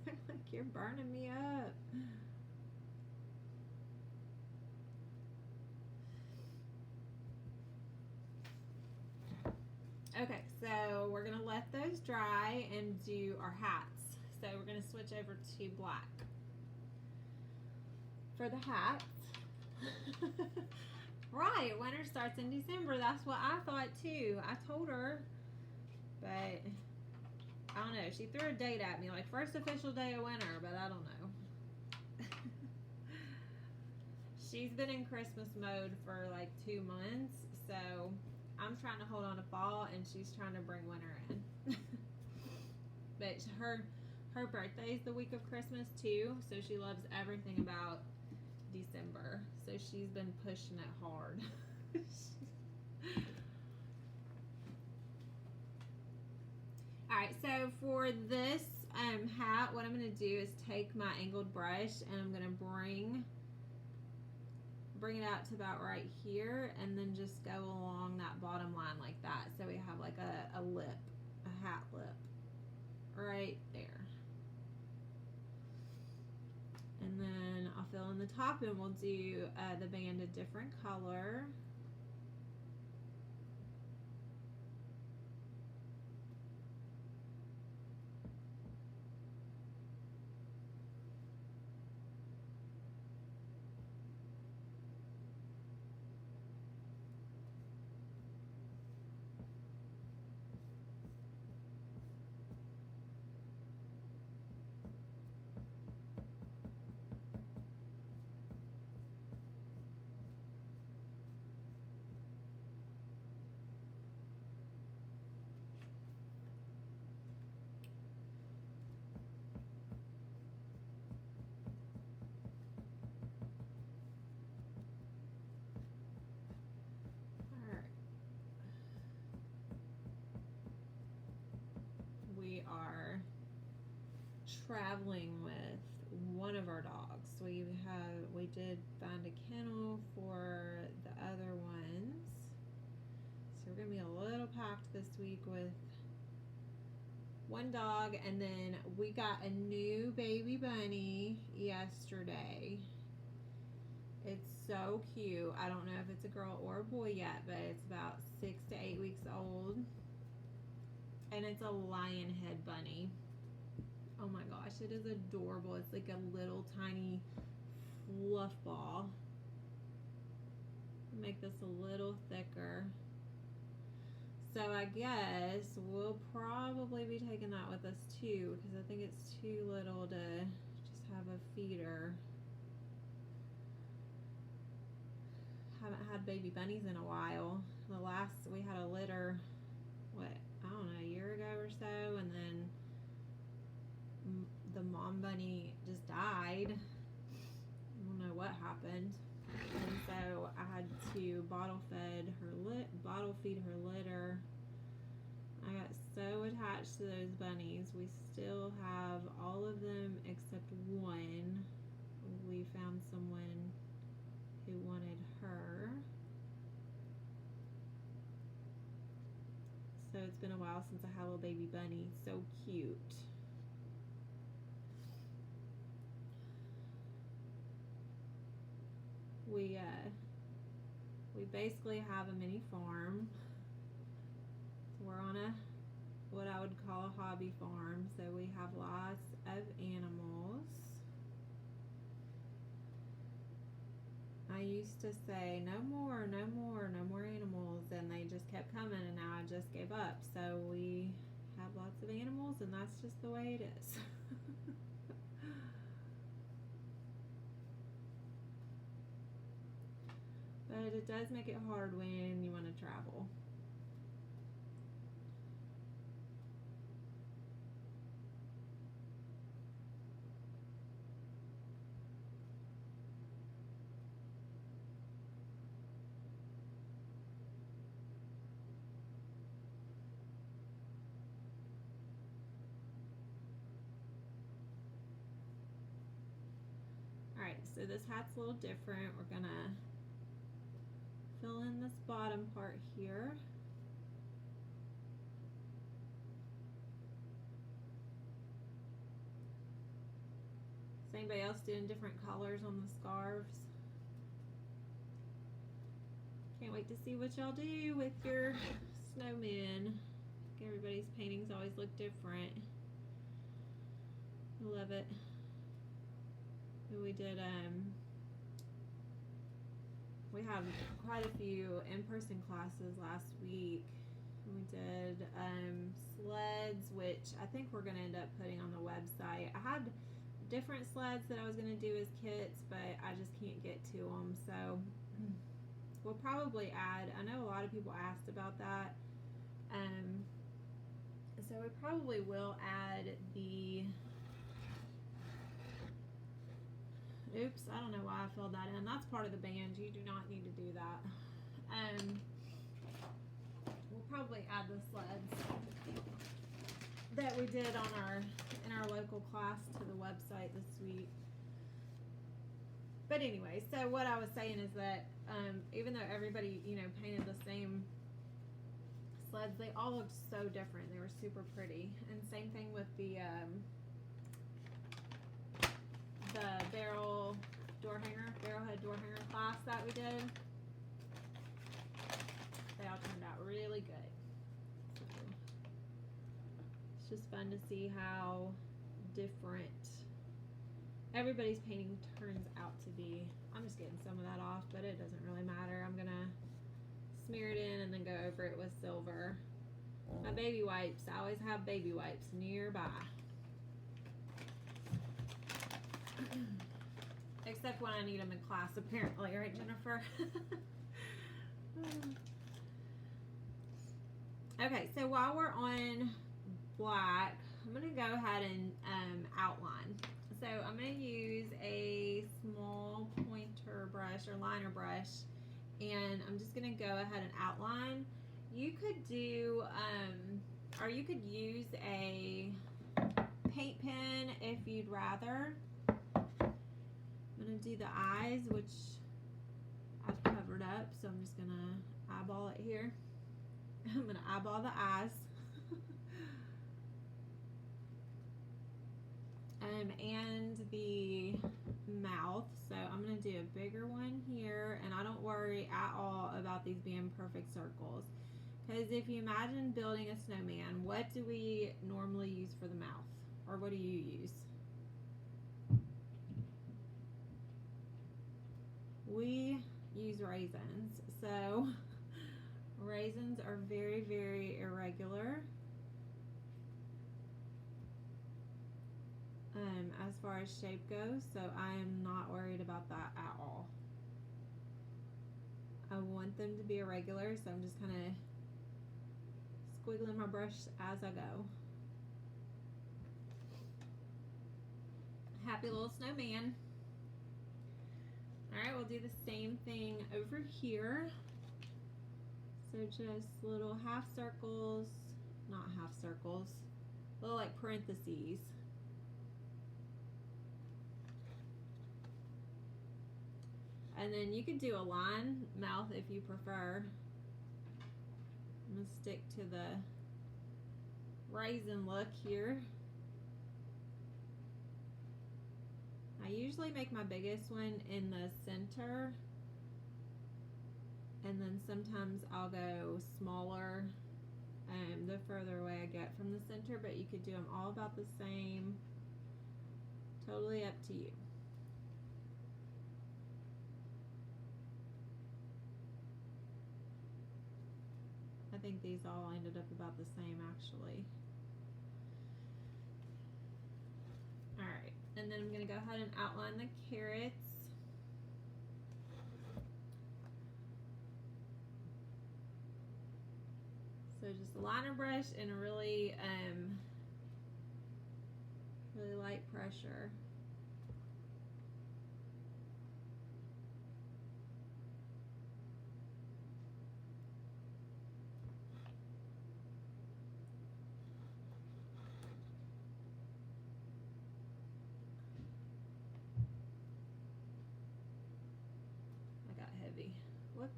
A: Like, you're burning me up. Okay, so we're gonna let those dry and do our hats. So we're gonna switch over to black. For the hats, right, winter starts in December. That's what I thought too. I told her, but I don't know. She threw a date at me, like first official day of winter, but I don't know. She's been in Christmas mode for like 2 months, so I'm trying to hold on to fall, and she's trying to bring winter in. But her birthday's the week of Christmas too, so she loves everything about December. So she's been pushing it hard. Alright, so for this hat, what I'm going to do is take my angled brush and I'm going to bring it out to about right here, and then just go along that bottom line like that. So we have like a lip, a hat lip right there. And then I'll fill in the top, and we'll do the band a different color. We are traveling with one of our dogs. We did find a kennel for the other ones, so we're gonna be a little packed this week with one dog. And then we got a new baby bunny yesterday. It's so cute. I don't know if it's a girl or a boy yet, but it's about 6 to 8 weeks old. And it's a lion head bunny. Oh my gosh, it is adorable. It's like a little tiny fluff ball. Make this a little thicker. So I guess we'll probably be taking that with us too, because I think it's too little to just have a feeder. Haven't had baby bunnies in a while. The last we had a litter, I don't know, a year ago or so, and then the mom bunny just died. I don't know what happened, and so I had to bottle feed her litter. I got so attached to those bunnies. We still have all of them except one. We found someone who wanted her. it's been a while since I had a little baby bunny. So cute. We basically have a mini farm. So we're on what I would call a hobby farm. So we have lots of animals. I used to say no more, no more, no more animals, and they just kept coming, and now I just gave up. So we have lots of animals, and that's just the way it is. But it does make it hard when you want to travel. Alright, so this hat's a little different. We're gonna fill in this bottom part here. Is anybody else doing different colors on the scarves? Can't wait to see what y'all do with your snowmen. Everybody's paintings always look different. I love it. We did we had quite a few in-person classes last week. We did sleds, which I think we're going to end up putting on the website. I had different sleds that I was going to do as kits, but I just can't get to them. So we'll probably add, I know a lot of people asked about that. So we probably will add the, oops, I don't know why I filled that in. That's part of the band. You do not need to do that. We'll probably add the sleds that we did on in our local class to the website this week. But anyway, so what I was saying is that even though everybody, painted the same sleds, they all looked so different. They were super pretty. And same thing with the barrelhead door hanger class that we did. They all turned out really good. So it's just fun to see how different everybody's painting turns out to be. I'm just getting some of that off, but it doesn't really matter. I'm gonna smear it in and then go over it with silver. My baby wipes, I always have baby wipes nearby. Except when I need them in class, apparently, right, Jennifer? Okay, so while we're on black, I'm going to go ahead and outline. So I'm going to use a small pointer brush or liner brush, and I'm just going to go ahead and outline. You could do, or you could use a paint pen if you'd rather. I'm going to do the eyes, which I've covered up, so I'm just going to eyeball it here. I'm going to eyeball the eyes. And the mouth. So I'm going to do a bigger one here, and I don't worry at all about these being perfect circles. Because if you imagine building a snowman, what do we normally use for the mouth? Or what do you use? We use raisins. So raisins are very, very irregular as far as shape goes, so I am not worried about that at all. I want them to be irregular, so I'm just kind of squiggling my brush as I go. Happy little snowman. Alright, we'll do the same thing over here. So just little half circles, not half circles, little like parentheses. And then you could do a line mouth if you prefer. I'm going to stick to the raisin look here. I usually make my biggest one in the center, and then sometimes I'll go smaller the further away I get from the center, but you could do them all about the same. Totally up to you. I think these all ended up about the same actually. Alright, and then I'm going to go ahead and outline the carrots. So just a liner brush and a really light pressure. I got heavy. Whoops.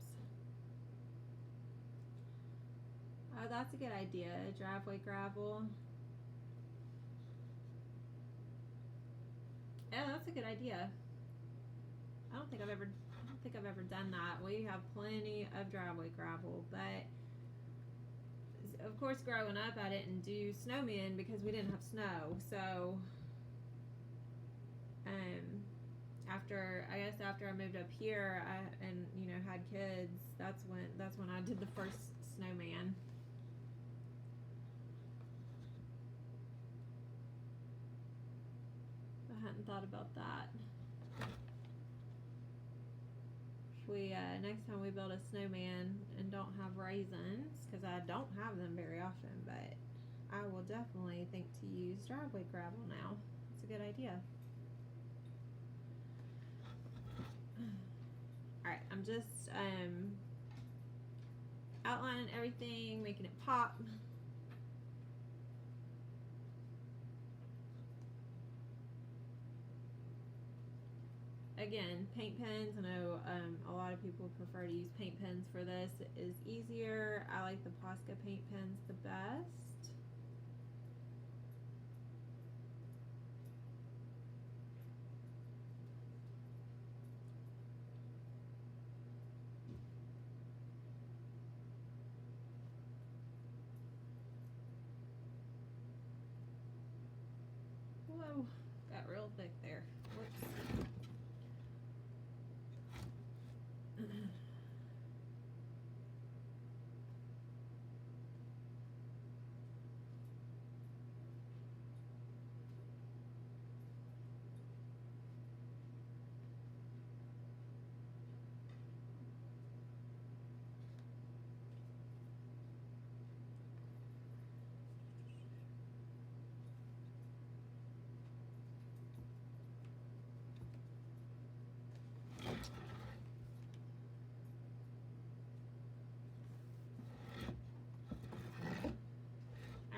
A: Oh, that's a good idea. Driveway gravel. Oh, that's a good idea. I don't think I've ever done that. We have plenty of driveway gravel, but of course growing up I didn't do snowmen because we didn't have snow. So after I moved up here and you know had kids, that's when I did the first snowman. I hadn't thought about that. If we next time we build a snowman and don't have raisins, because I don't have them very often, but I will definitely think to use driveway gravel now. It's a good idea. Alright, I'm just outlining everything, making it pop. Again, paint pens. I know a lot of people prefer to use paint pens for this. It is easier. I like the Posca paint pens the best. Whoa, got real thick there. Whoops.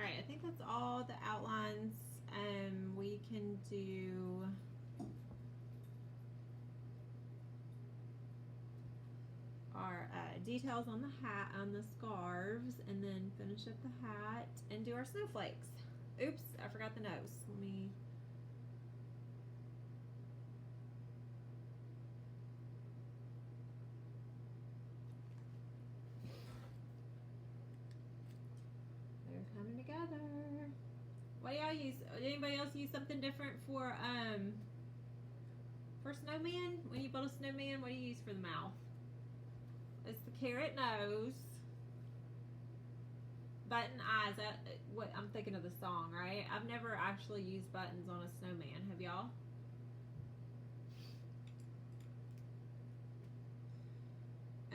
A: I think that's all the outlines. We can do our details on the hat, on the scarves, and then finish up the hat and do our snowflakes. Oops, I forgot the nose. Let me... coming together. What do y'all use? Anybody else use something different for snowman? When you build a snowman, what do you use for the mouth? It's the carrot nose, button eyes. What I'm thinking of the song, right? I've never actually used buttons on a snowman. Have y'all?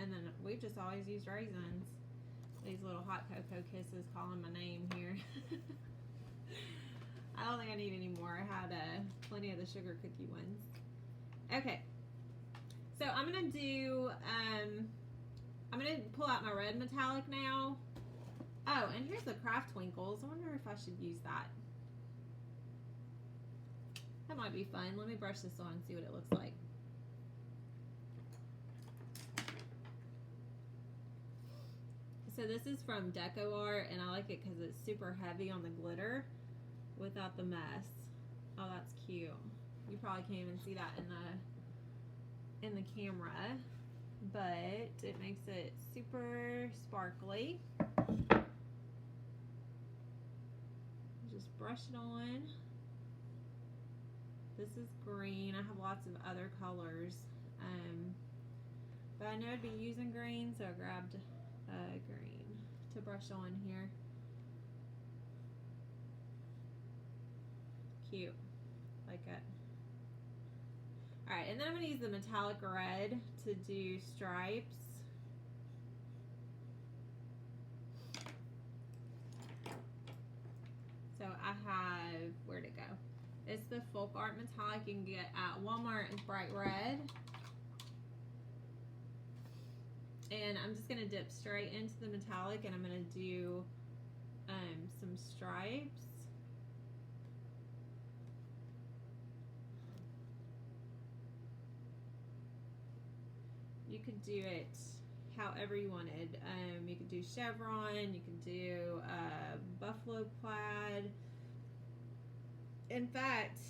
A: And then we've just always used raisins. These little hot cocoa kisses calling my name here. I don't think I need any more. I had plenty of the sugar cookie ones. Okay, so I'm gonna do I'm gonna pull out my red metallic now. Oh, and here's the Craft Twinkles. I wonder if I should use that. That might be fun. Let me brush this on and see what it looks like. So this is from Decoart, and I like it because it's super heavy on the glitter without the mess. Oh, that's cute. You probably can't even see that in the camera, but it makes it super sparkly. Just brush it on. This is green. I have lots of other colors, but I know I'd be using green, so I grabbed green to brush on here. Cute, like it. Alright, and then I'm going to use the metallic red to do stripes. So I have, where'd it go? It's the Folk Art Metallic you can get at Walmart. It's bright red. And I'm just going to dip straight into the metallic, and I'm going to do some stripes. You could do it however you wanted. You could do chevron, you could do buffalo plaid. In fact,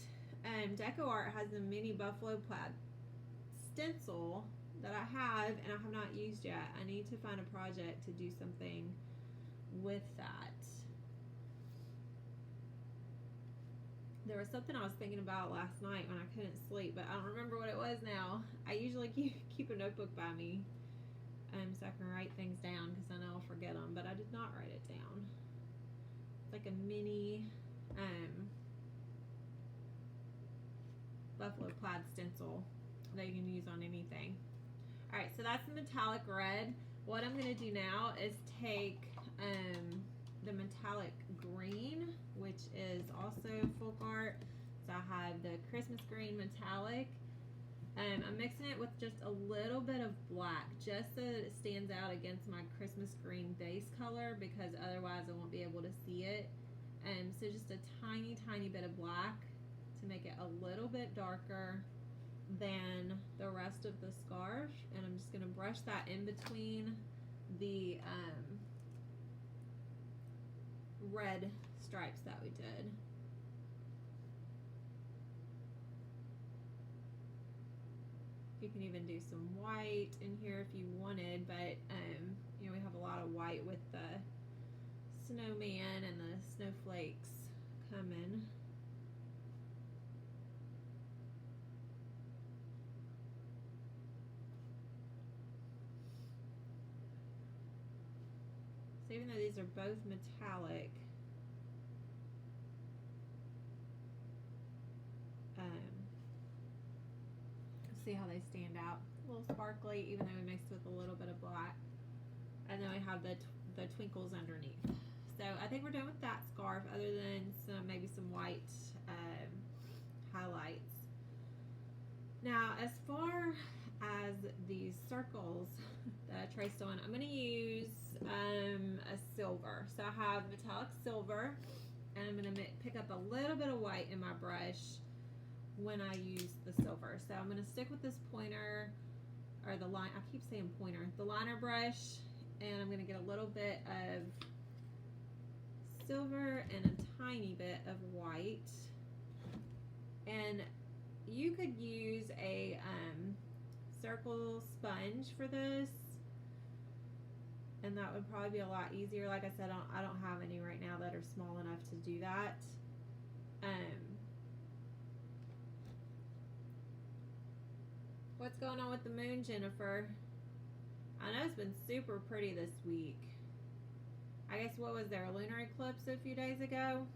A: Decoart has a mini buffalo plaid stencil that I have and I have not used yet. I need to find a project to do something with that. There was something I was thinking about last night when I couldn't sleep, but I don't remember what it was now. I usually keep a notebook by me so I can write things down because I know I'll forget them, but I did not write it down. It's like a mini buffalo plaid stencil that you can use on anything. Alright, so that's the metallic red. What I'm going to do now is take the metallic green, which is also Folk Art. So I have the Christmas green metallic. I'm mixing it with just a little bit of black, just so that it stands out against my Christmas green base color, because otherwise I won't be able to see it. So just a tiny, tiny bit of black to make it a little bit darker than the rest of the scarf. And I'm just going to brush that in between the red stripes that we did. You can even do some white in here if you wanted, but you know, we have a lot of white with the snowman and the snowflakes coming. So even though these are both metallic, see how they stand out, a little sparkly, even though we mixed with a little bit of black. And then we have the twinkles underneath. So I think we're done with that scarf, other than maybe some white highlights. Now, as far as these circles that I traced on, I'm going to use a silver. So I have metallic silver, and I'm going to pick up a little bit of white in my brush when I use the silver. So I'm going to stick with this pointer, or the line, I keep saying pointer, the liner brush, and I'm going to get a little bit of silver and a tiny bit of white. And you could use a circle sponge for this, and that would probably be a lot easier. Like I said, I don't have any right now that are small enough to do that. What's going on with the moon, Jennifer? I know it's been super pretty this week. I guess, what was there, a lunar eclipse a few days ago?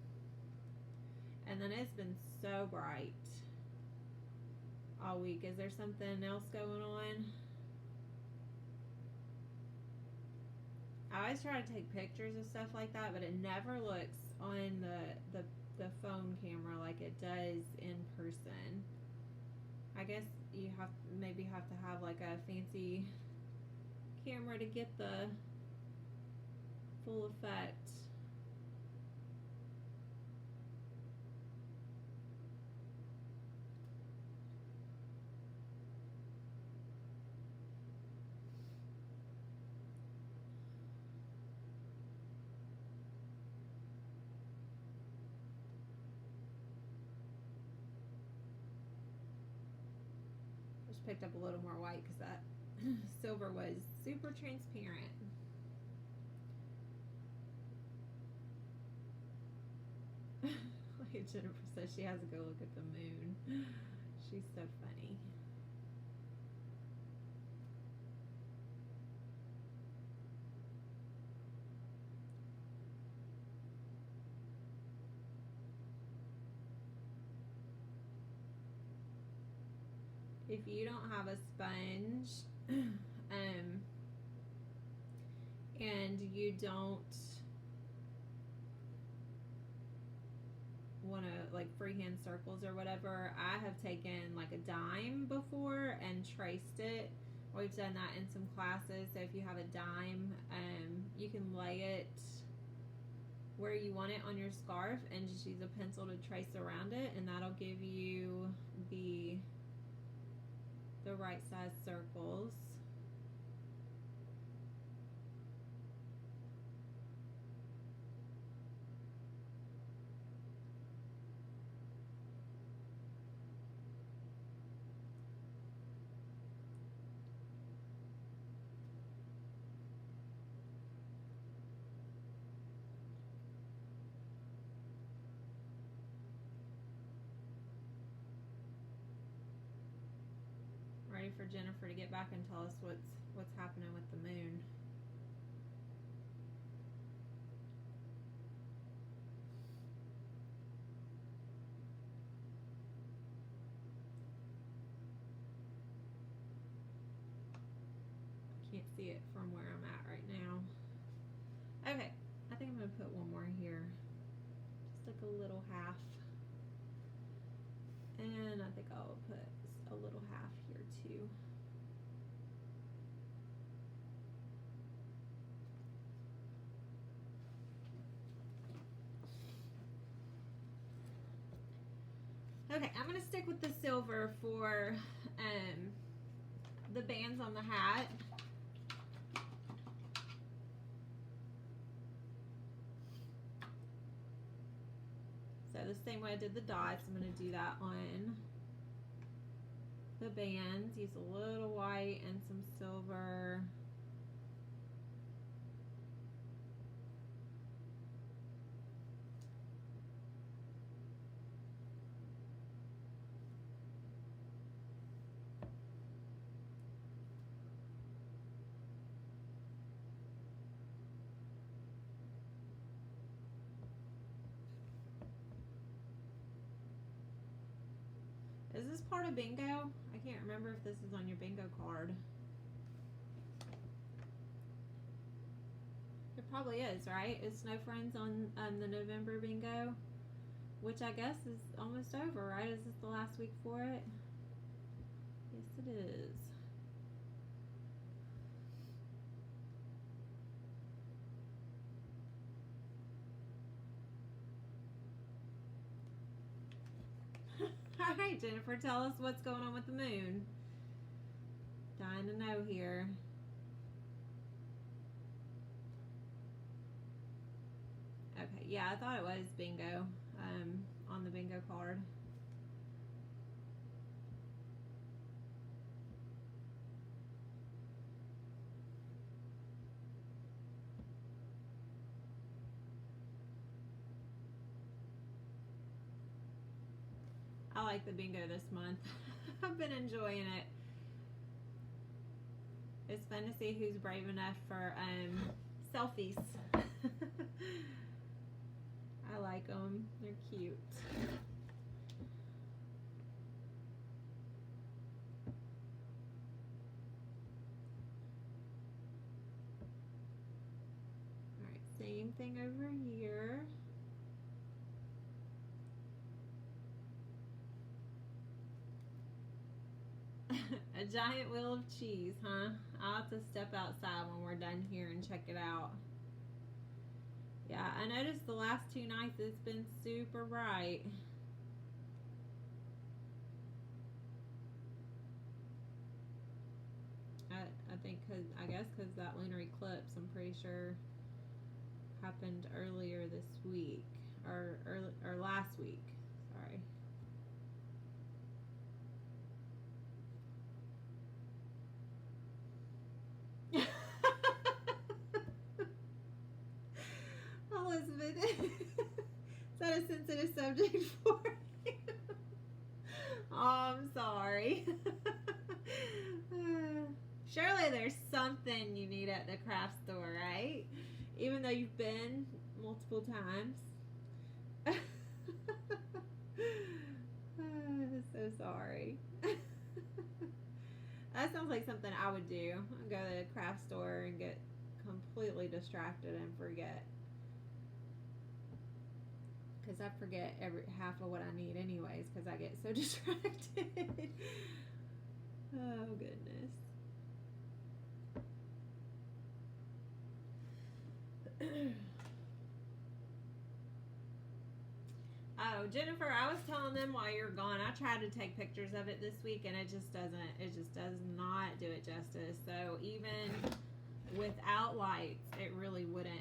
A: And then it's been so bright all week. Is there something else going on? I always try to take pictures of stuff like that, but it never looks on the phone camera like it does in person. I guess you maybe have to have like a fancy camera to get the full effect. just picked up a little more white because that silver was super transparent. Like Jennifer says, she has to go look at the moon. She's so funny. If you don't have a sponge, and you don't want to like freehand circles or whatever, I have taken like a dime before and traced it. We've done that in some classes. So if you have a dime, you can lay it where you want it on your scarf and just use a pencil to trace around it, and that'll give you the right size circles. Ready for Jennifer to get back and tell us what's happening with the moon. Can't see it from where I'm at right now. Okay, I think I'm gonna put one more here, just like a little half, and I think I'll put a little half here too. Okay, I'm gonna stick with the silver for the bands on the hat. So the same way I did the dots, I'm gonna do that on the bands. Use a little white and some silver. Is this part of bingo? I can't remember if this is on your bingo card. It probably is, right? Is Snow Friends on the November bingo? Which I guess is almost over, right? Is this the last week for it? Yes, it is. All right, Jennifer, tell us what's going on with the moon. Dying to know here. Okay, yeah, I thought it was bingo on the bingo card. I like the bingo this month. I've been enjoying it. It's fun to see who's brave enough for selfies. I like them. They're cute. All right, same thing over here. A giant wheel of cheese, huh? I'll have to step outside when we're done here and check it out. Yeah, I noticed the last 2 nights it's been super bright. I think I guess because that lunar eclipse, I'm pretty sure, happened earlier this week or last week. Sorry. sensitive subject for you. Oh, I'm sorry. Surely there's something you need at the craft store, right? Even though you've been multiple times. So sorry. That sounds like something I would do. I'd go to the craft store and get completely distracted and forget. Because I forget every half of what I need anyways because I get so distracted. Oh, goodness. Oh, Jennifer, I was telling them while you were gone, I tried to take pictures of it this week and it just does not do it justice. So even without lights, it really wouldn't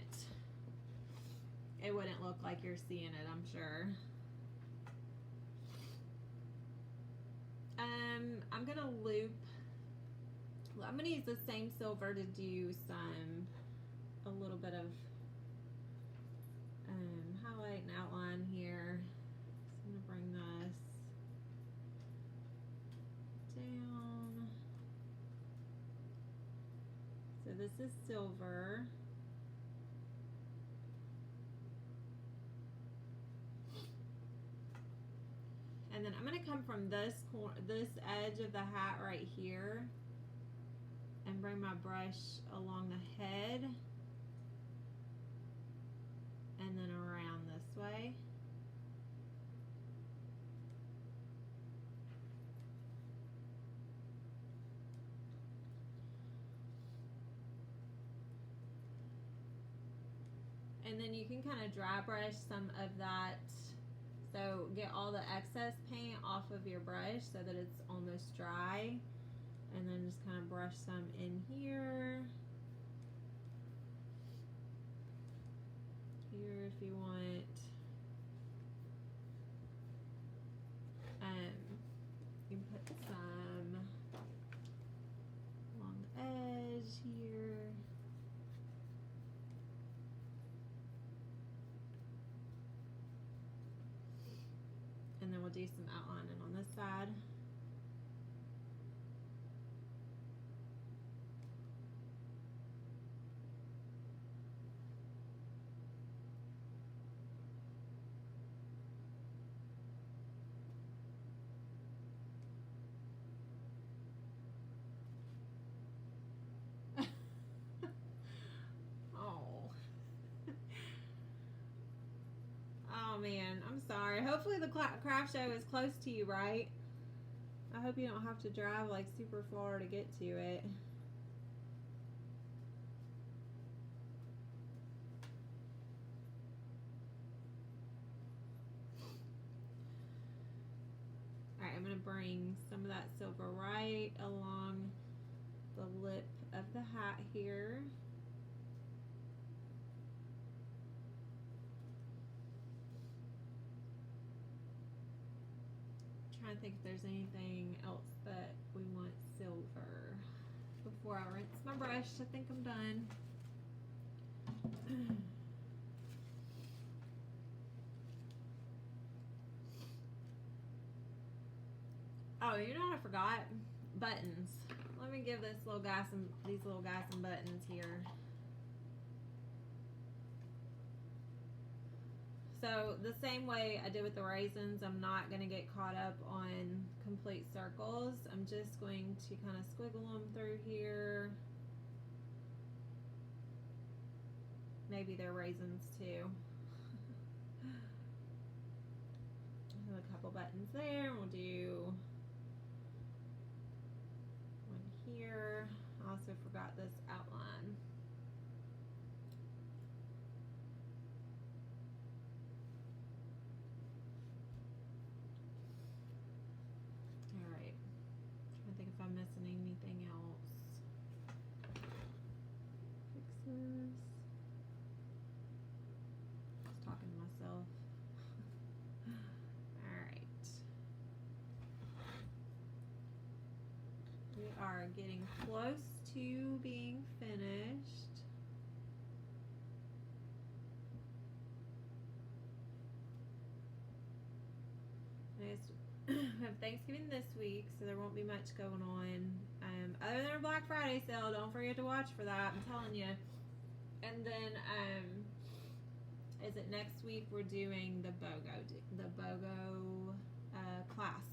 A: look like you're seeing it, I'm sure. I'm gonna loop. I'm gonna use the same silver to do a little bit of highlight and outline here. So I'm gonna bring this down. So this is silver. And then I'm going to come from this edge of the hat right here and bring my brush along the head and then around this way. And then you can kind of dry brush some of that. So get all the excess paint off of your brush so that it's almost dry. And then just kind of brush some in here. Here if you want. You can put some along the edge here. And then we'll do some outlining on this side. Oh man, I'm sorry. Hopefully the craft show is close to you, right? I hope you don't have to drive like super far to get to it. Alright, I'm going to bring some of that silver right along the lip of the hat here. Trying to think if there's anything else that we want silver before I rinse my brush. I think I'm done. Oh, you know what I forgot? Buttons. Let me give these little guys some buttons here. So the same way I did with the raisins, I'm not going to get caught up on complete circles. I'm just going to kind of squiggle them through here. Maybe they're raisins too. A couple buttons there. We'll do one here. I also forgot this outline. I'm missing anything else. Fixes. Just talking to myself. Alright. We are getting close to being finished. have Thanksgiving this week, so there won't be much going on. Other than our Black Friday sale, don't forget to watch for that, I'm telling you. And then, is it next week we're doing the BOGO class.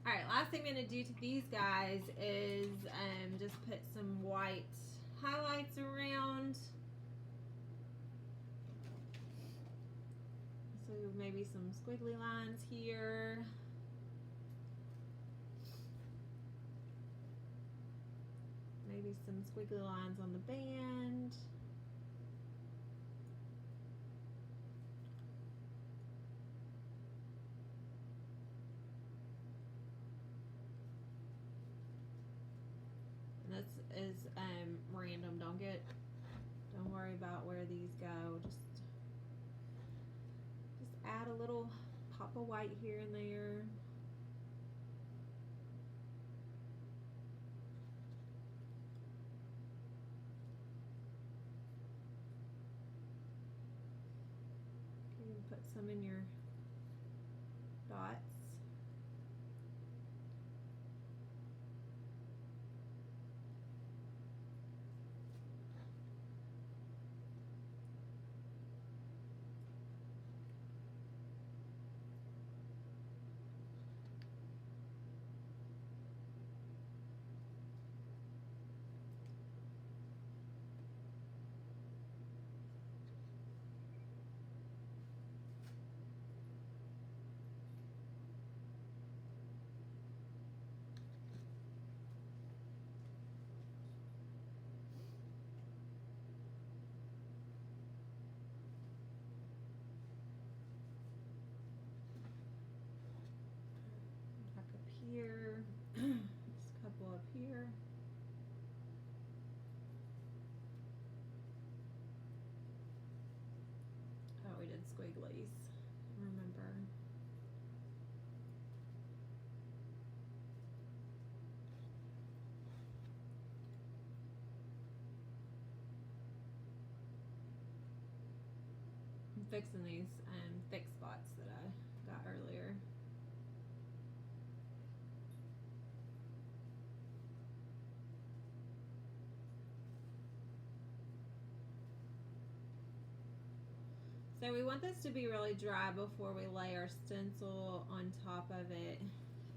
A: Alright, last thing I'm going to do to these guys is just put some white highlights around. So maybe some squiggly lines here. Maybe some squiggly lines on the band. And this is random. Don't worry about where these go. Just add a little pop of white here and there. You can put some in your dots. Here, just a couple up here. Oh, we did squigglies, remember. I'm fixing these thick spots that I got earlier. So we want this to be really dry before we lay our stencil on top of it.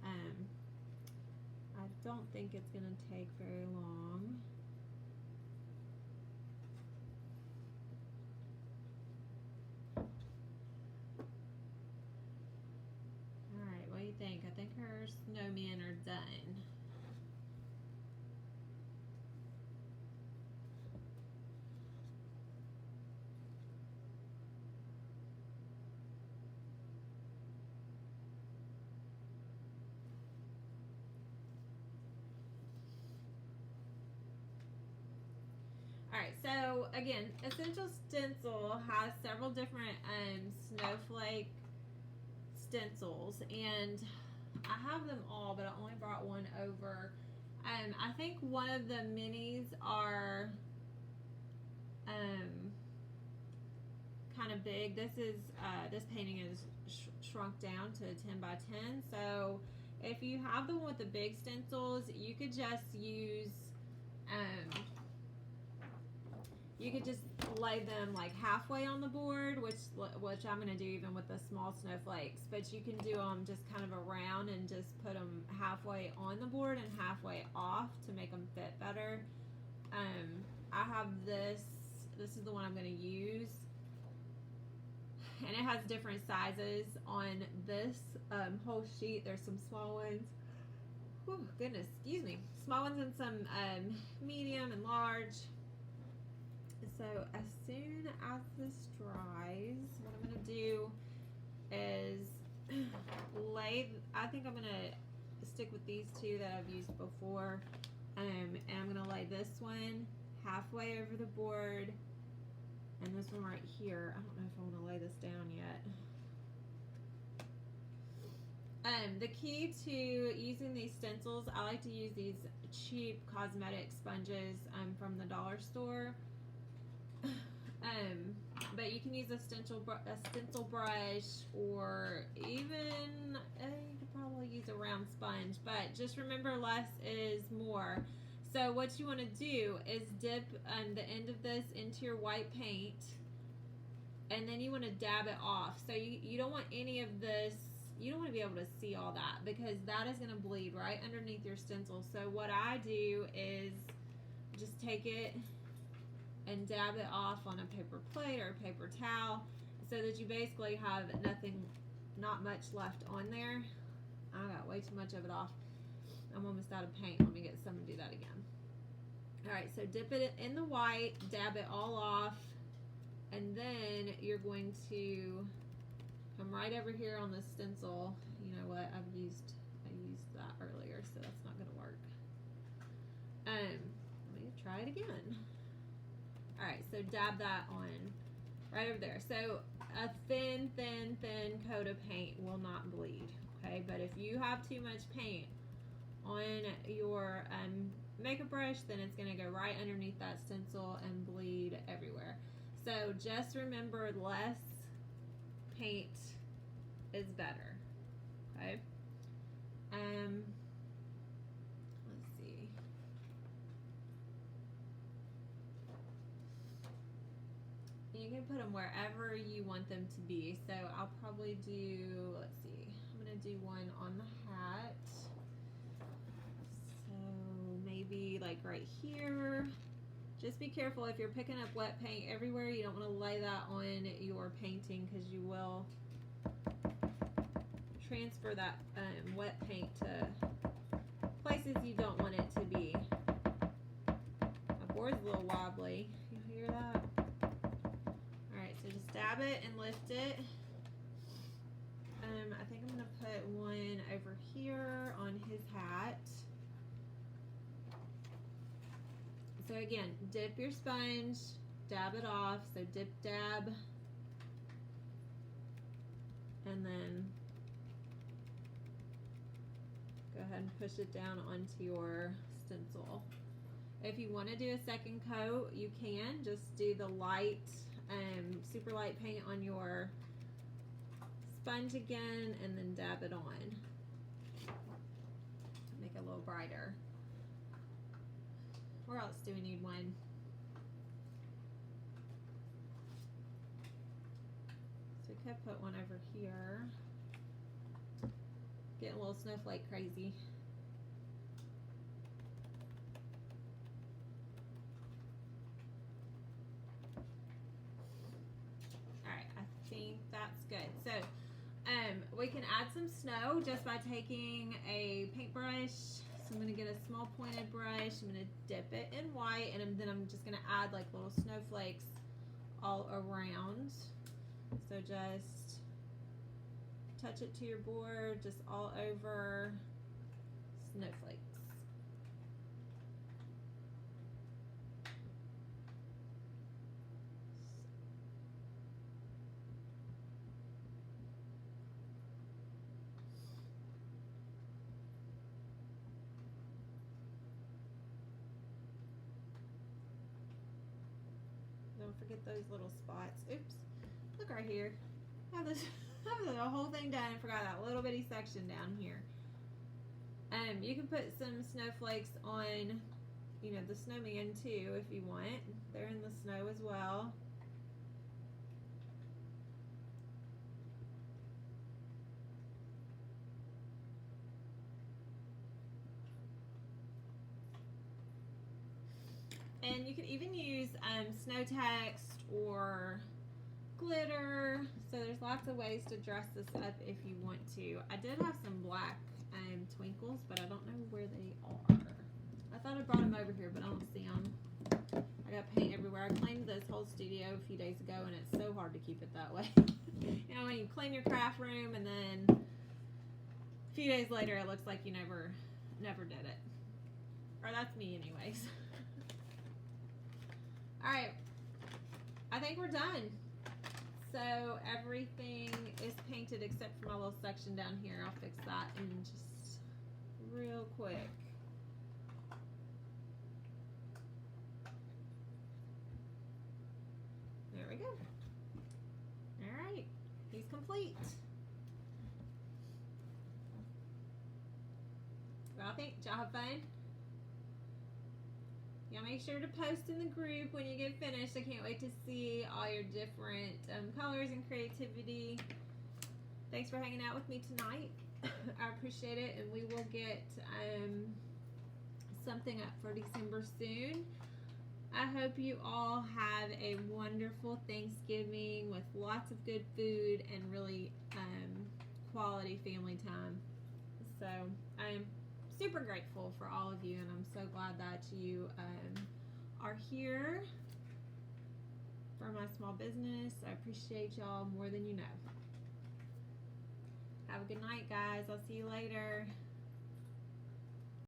A: I don't think it's going to take very long. Alright, what do you think? I think our snowmen are done. Alright, so again, Essential Stencil has several different snowflake stencils, and I have them all, but I only brought one over. I think one of the minis are kind of big. This painting is shrunk down to 10 by 10, so if you have the one with the big stencils, you could just use you could just lay them like halfway on the board, which I'm going to do even with the small snowflakes, but you can do them just kind of around and just put them halfway on the board and halfway off to make them fit better. I have this is the one I'm going to use, and it has different sizes on this whole sheet. There's some small ones. Oh goodness, excuse me. Small ones and some medium and large. So as soon as this dries, what I'm going to do is I think I'm going to stick with these two that I've used before, and I'm going to lay this one halfway over the board, and this one right here. I don't know if I want to lay this down yet. The key to using these stencils, I like to use these cheap cosmetic sponges from the dollar store. But you can use a stencil brush or sponge, but just remember less is more. So what you want to do is dip the end of this into your white paint, and then you want to dab it off. So you don't want any of this, you don't want to be able to see all that, because that is going to bleed right underneath your stencil. So what I do is just take it and dab it off on a paper plate or a paper towel, so that you basically have nothing, not much left on there. I got way too much of it off. I'm almost out of paint. Let me get some and do that again. Alright, so dip it in the white, dab it all off, and then you're going to come right over here on the stencil. You know what? I used that earlier, so that's not going to work. Let me try it again. Alright, so dab that on right over there. So a thin coat of paint will not bleed, okay? But if you have too much paint on your makeup brush, then it's going to go right underneath that stencil and bleed everywhere. So just remember, less paint is better, okay? Let's see. You can put them wherever you want them to be. So I'll probably do, let's see, I'm going to do one on the hat. So maybe like right here. Just be careful if you're picking up wet paint everywhere. You don't want to lay that on your painting, because you will transfer that wet paint to places you don't want it to be. My board's a little wobbly. You hear that? Alright, so just dab it and lift it. I think I'm going to put one over here on his hat. So again, dip your sponge, dab it off. So dip, dab, and then go ahead and push it down onto your stencil. If you want to do a second coat, you can. Just do the light, super light paint on your sponge again, and then dab it on. Make it a little brighter. Where else do we need one? So we could put one over here. Getting a little snowflake crazy. Alright, I think that's good. So we can add some snow just by taking a paintbrush. So I'm going to get a small pointed brush. I'm going to dip it in white, and then I'm just going to add like little snowflakes all around. So just touch it to your board, just all over snowflakes. Don't forget those little spots. Oops. Look right here. I have the whole thing done and forgot that little bitty section down here. You can put some snowflakes on, you know, the snowman too if you want. They're in the snow as well. And you can even use snow text or glitter. So there's lots of ways to dress this up if you want to. I did have some black twinkles, but I don't know where they are. I thought I brought them over here, but I don't see them. I got paint everywhere. I cleaned this whole studio a few days ago, and it's so hard to keep it that way. You know, when you clean your craft room, and then a few days later, it looks like you never did it. Or that's me anyways. Alright, I think we're done. So everything is painted except for my little section down here. I'll fix that in just real quick. There we go. Alright, he's complete. think? Did y'all have fun? Y'all make sure to post in the group when you get finished. I can't wait to see all your different colors and creativity. Thanks for hanging out with me tonight. I appreciate it, and we will get something up for December soon. I hope you all have a wonderful Thanksgiving with lots of good food and really quality family time. So I am super grateful for all of you, and I'm so glad that you are here for my small business. I appreciate y'all more than you know. Have a good night, guys. I'll see you later.